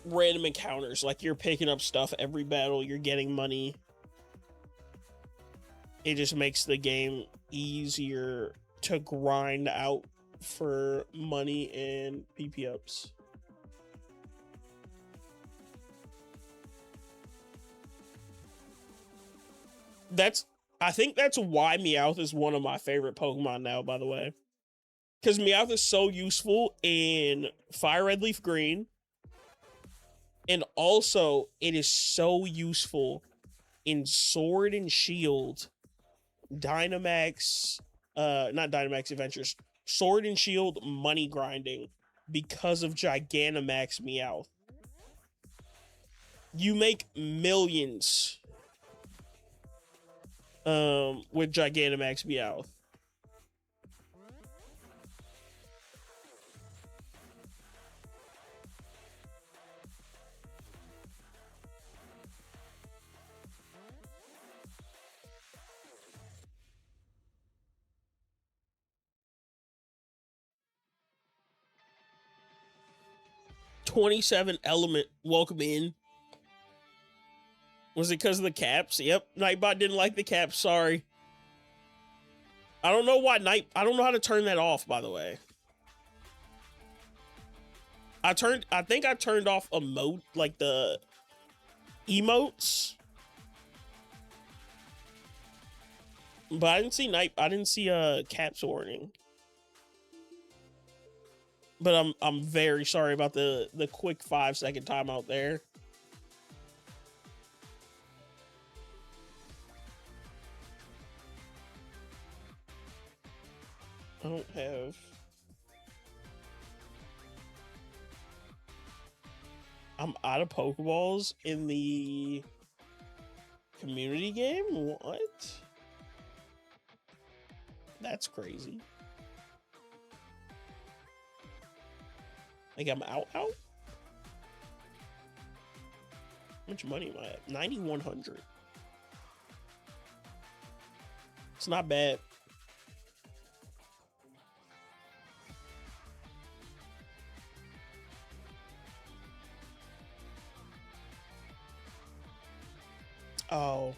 random encounters. Like you're picking up stuff every battle, you're getting money. It just makes the game easier to grind out for money and PP ups. I think that's why Meowth is one of my favorite Pokemon now, by the way. Because Meowth is so useful in Fire Red Leaf Green. And also, it is so useful in Sword and Shield, Dynamax, not Dynamax Adventures, Sword and Shield money grinding because of Gigantamax Meowth. You make millions with Gigantamax Meowth. $27 element, welcome in. Was it because of the caps? Yep, Nightbot didn't like the caps, sorry. I don't know why night. I don't know how to turn that off. By the way, I think I turned off emote, like the emotes, but I didn't see night. I didn't see a caps warning. But I'm very sorry about the quick 5-second timeout there. I don't have. I'm out of Pokeballs in the community game? What? That's crazy. Like, I'm out? How much money am I at? 9,100. It's not bad. Oh.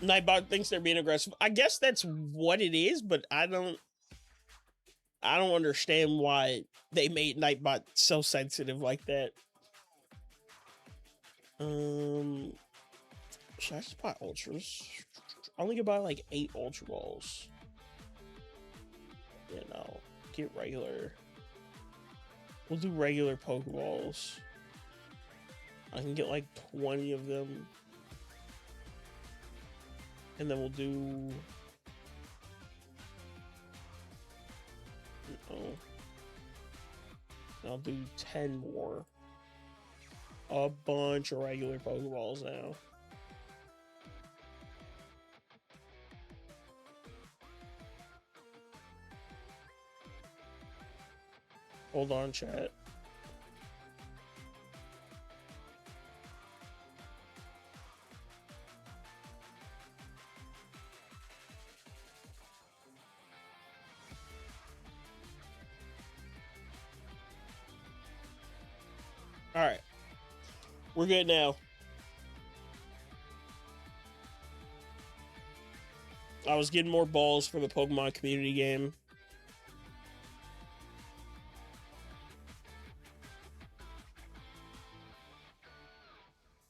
Nightbot thinks they're being aggressive. I guess that's what it is, but I don't understand why they made Nightbot so sensitive like that. Should I just buy ultras? I only can buy like 8 ultra balls. Yeah, no. Get regular. We'll do regular Pokeballs. I can get like 20 of them. And then we'll do... Oh. I'll do 10 more. A bunch of regular Pokeballs now. Hold on, chat. All right. We're good now. I was getting more balls for the Pokemon community game.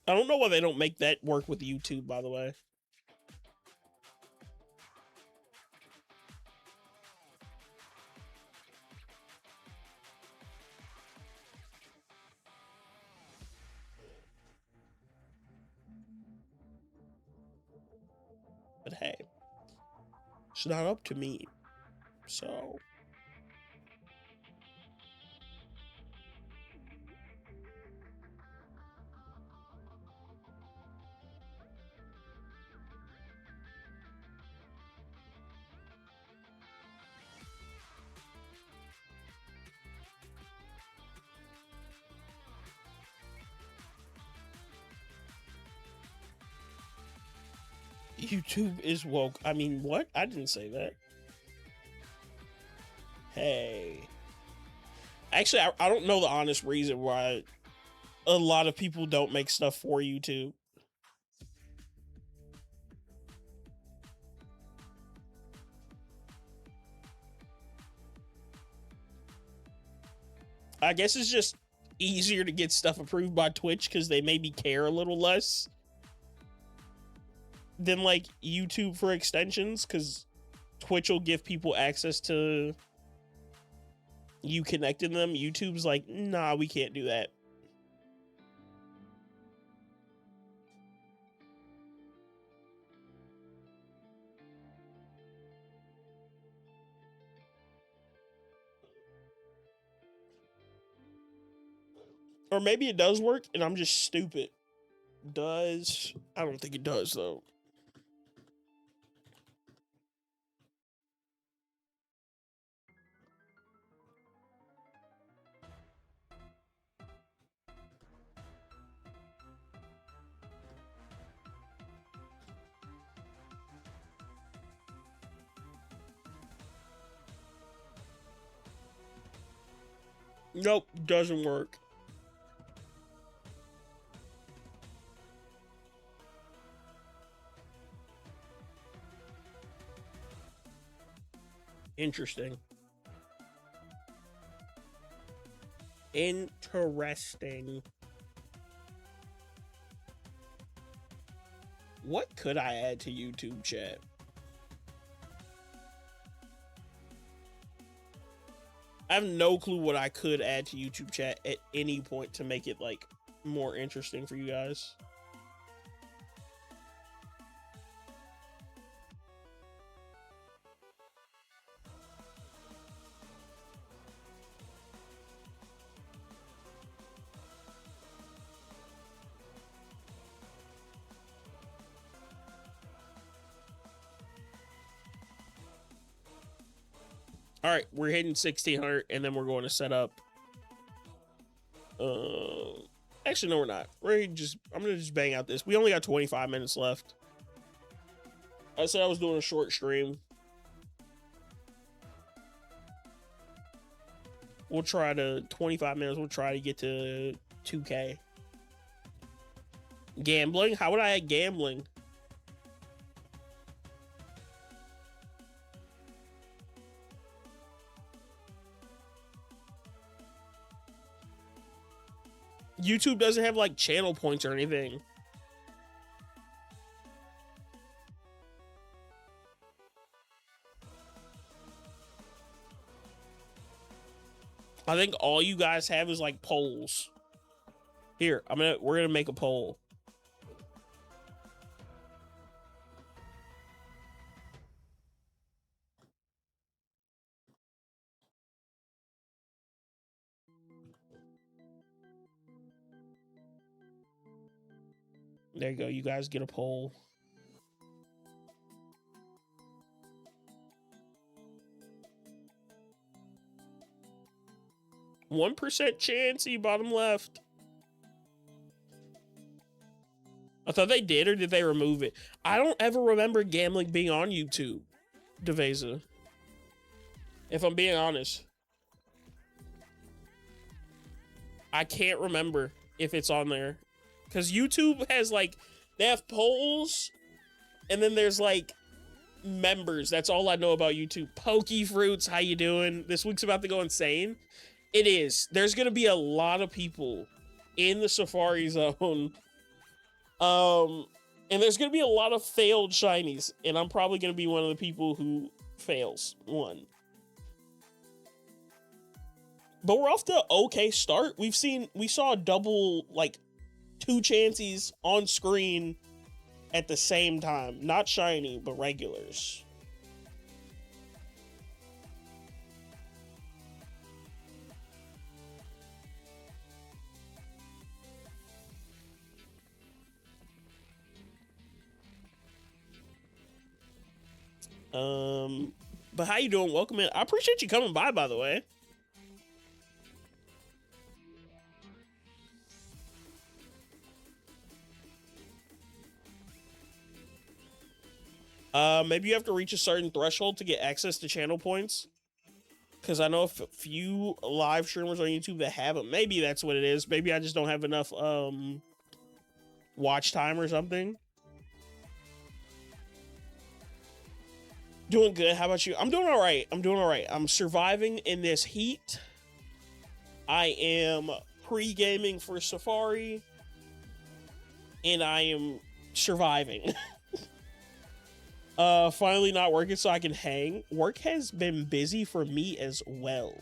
I don't know why they don't make that work with YouTube, by the way. But hey, it's not up to me. So... YouTube is woke. I mean, what? I didn't say that. Hey. Actually, I don't know the honest reason why a lot of people don't make stuff for YouTube. I guess it's just easier to get stuff approved by Twitch because they maybe care a little less than like YouTube for extensions, because Twitch will give people access to you connecting them. YouTube's like, nah, we can't do that. Or maybe it does work and I'm just stupid. Does? I don't think it does, though. Nope, doesn't work. Interesting. Interesting. What could I add to YouTube chat? I have no clue what I could add to YouTube chat at any point to make it like more interesting for you guys. All right, we're hitting 1600 and then we're going to set up. Actually, no, we're not. I'm gonna just bang out this. We only got 25 minutes left. I said I was doing a short stream. We'll try to 25 minutes. We'll try to get to 2K. Gambling? How would I add gambling? YouTube doesn't have like channel points or anything. I think all you guys have is like polls. Here, we're gonna make a poll. There you go. You guys get a poll. %1 chance, bottom left. I thought they did, or did they remove it? I don't ever remember gambling being on YouTube, Deveza. If I'm being honest. I can't remember if it's on there. Because YouTube has like, they have polls, and then there's like members. That's all I know about YouTube. Pokey Fruits, how you doing? This week's about to go insane. It is. There's going to be a lot of people in the Safari Zone. And there's going to be a lot of failed shinies. And I'm probably going to be one of the people who fails one. But we're off to an okay start. We saw a double, like, 2 chances on screen at the same time. Not shiny, but regulars. But how you doing? Welcome in. I appreciate you coming by the way. Maybe you have to reach a certain threshold to get access to channel points. Because I know a few live streamers on YouTube that have it. Maybe that's what it is. Maybe I just don't have enough watch time or something. Doing good. How about you? I'm doing all right. I'm surviving in this heat. I am pre-gaming for Safari. And I am surviving. Finally not working so I can hang. Work has been busy for me as well.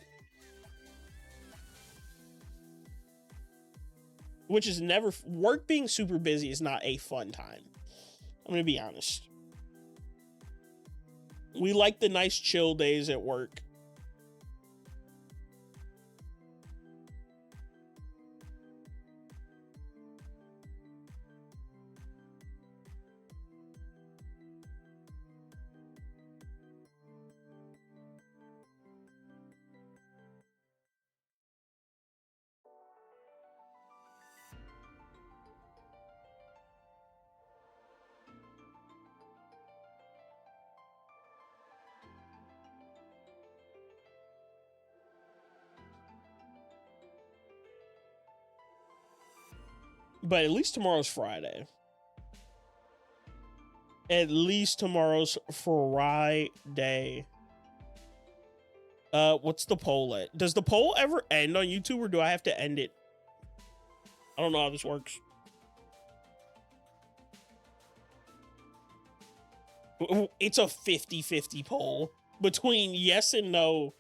Which is never... Work being super busy is not a fun time. I'm gonna be honest. We like the nice chill days at work. But at least tomorrow's Friday. At least tomorrow's Friday. What's the poll at? Does the poll ever end on YouTube, or do I have to end it? I don't know how this works. It's a 50-50 poll between yes and no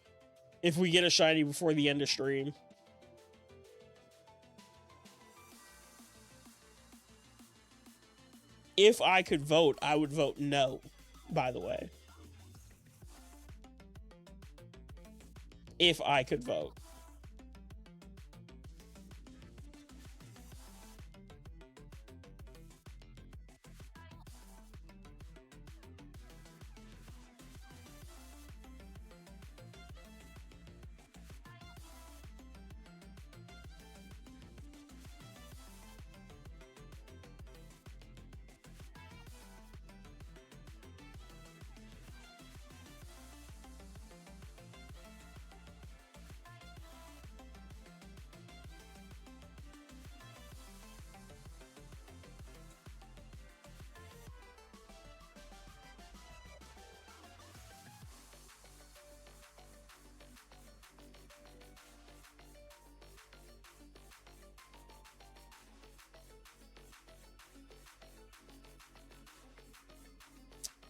if we get a shiny before the end of stream. If I could vote, I would vote no, by the way. If I could vote.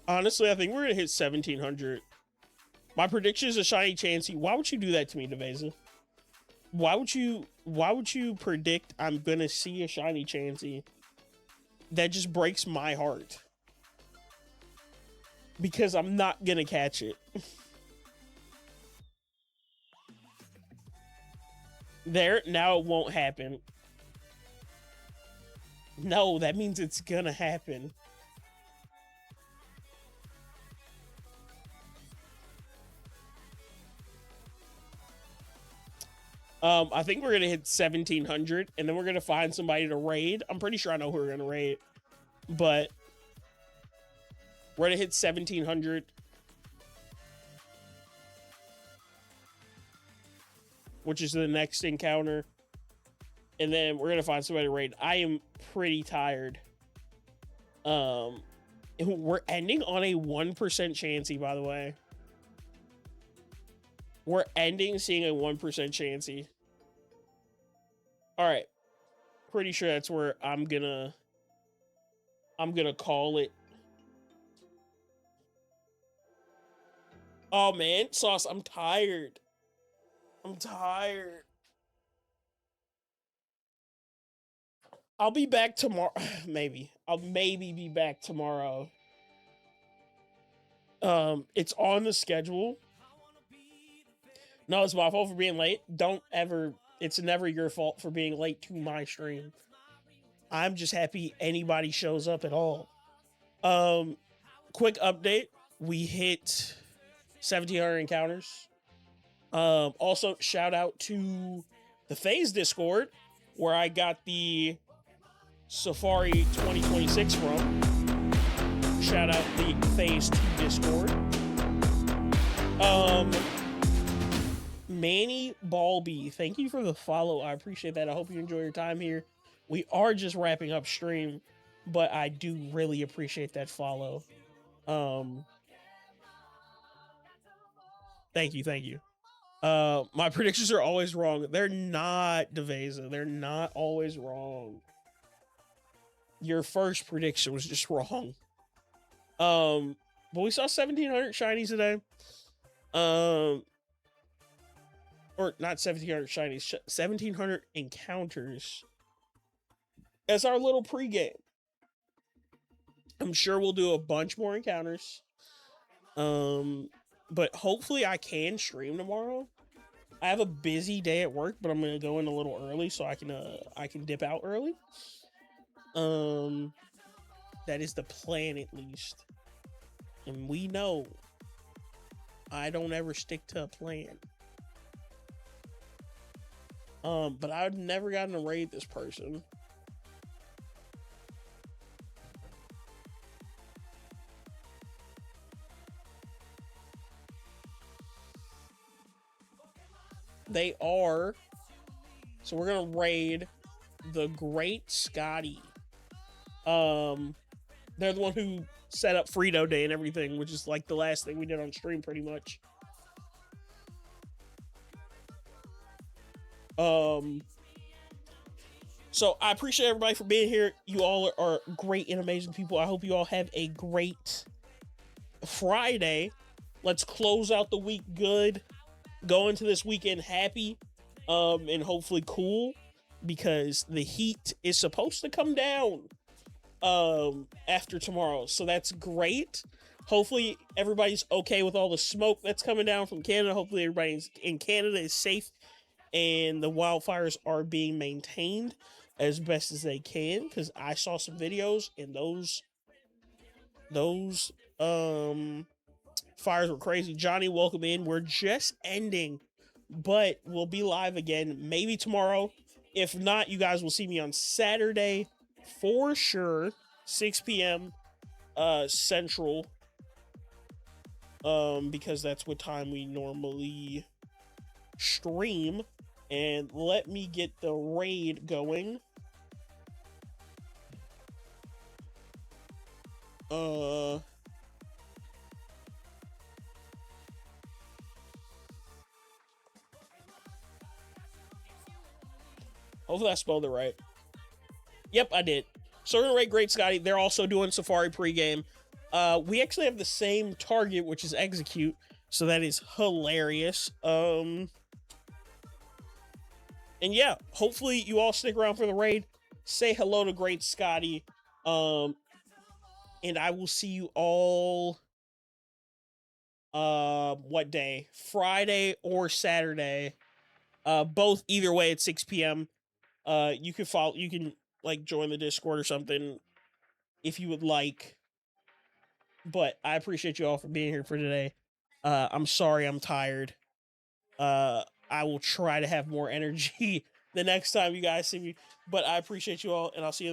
Honestly, I think we're gonna hit 1,700. My prediction is a shiny Chansey. Why would you do that to me, Deveza? Why would you predict I'm gonna see a shiny Chansey? That just breaks my heart. Because I'm not gonna catch it. There, now it won't happen. No, that means it's gonna happen. I think we're gonna hit 1,700, and then we're gonna find somebody to raid. I'm pretty sure I know who we're gonna raid, but we're gonna hit 1,700, which is the next encounter, and then we're gonna find somebody to raid. I am pretty tired. We're ending on a 1% Chansey, by the way. We're ending seeing a 1% Chansey. All right. Pretty sure that's where I'm gonna call it. Oh man, Sauce, I'm tired. I'm tired. I'll be back tomorrow. Maybe. I'll maybe be back tomorrow. It's on the schedule. No, it's my fault for being late. Don't ever, it's never your fault for being late to my stream. I'm just happy anybody shows up at all. Quick update. We hit 1,700 encounters. Also, shout out to the FaZe Discord, where I got the Safari 2026 from. Shout out the FaZe 2 Discord. Manny Balby, thank you for the follow. I appreciate that. I hope you enjoy your time here. We are just wrapping up stream, but I do really appreciate that follow. Thank you. My predictions are always wrong. They're not, Deveza. They're not always wrong. Your first prediction was just wrong. But we saw 1,700 shinies today. Or not 1,700 shinies, 1,700 encounters as our little pregame. I'm sure we'll do a bunch more encounters. But hopefully I can stream tomorrow. I have a busy day at work, but I'm gonna go in a little early so I can dip out early. That is the plan, at least. And we know I don't ever stick to a plan. But I've never gotten to raid this person. They are. So we're gonna raid the Great Scotty. They're the one who set up Frito Day and everything, which is like the last thing we did on stream, pretty much. So I appreciate everybody for being here. You all are great and amazing people. I hope you all have a great Friday. Let's close out the week good. Go into this weekend happy, and hopefully cool, because the heat is supposed to come down after tomorrow. So that's great. Hopefully everybody's okay with all the smoke that's coming down from Canada. Hopefully everybody in Canada is safe and the wildfires are being maintained as best as they can, because I saw some videos and those fires were crazy. Johnny, welcome in. We're just ending, but we'll be live again maybe tomorrow. If not, you guys will see me on Saturday for sure, 6 p.m. Central, because that's what time we normally stream. And let me get the raid going. Hopefully I spelled it right. Yep, I did. So we're gonna rate Great Scotty. They're also doing Safari pregame. We actually have the same target, which is Execute, so that is hilarious. And yeah, hopefully you all stick around for the raid. Say hello to Great Scotty. And I will see you all what day? Friday or Saturday. Both either way at 6 p.m. You can like join the Discord or something if you would like. But I appreciate you all for being here for today. I'm sorry I'm tired. I will try to have more energy the next time you guys see me. But I appreciate you all, and I'll see you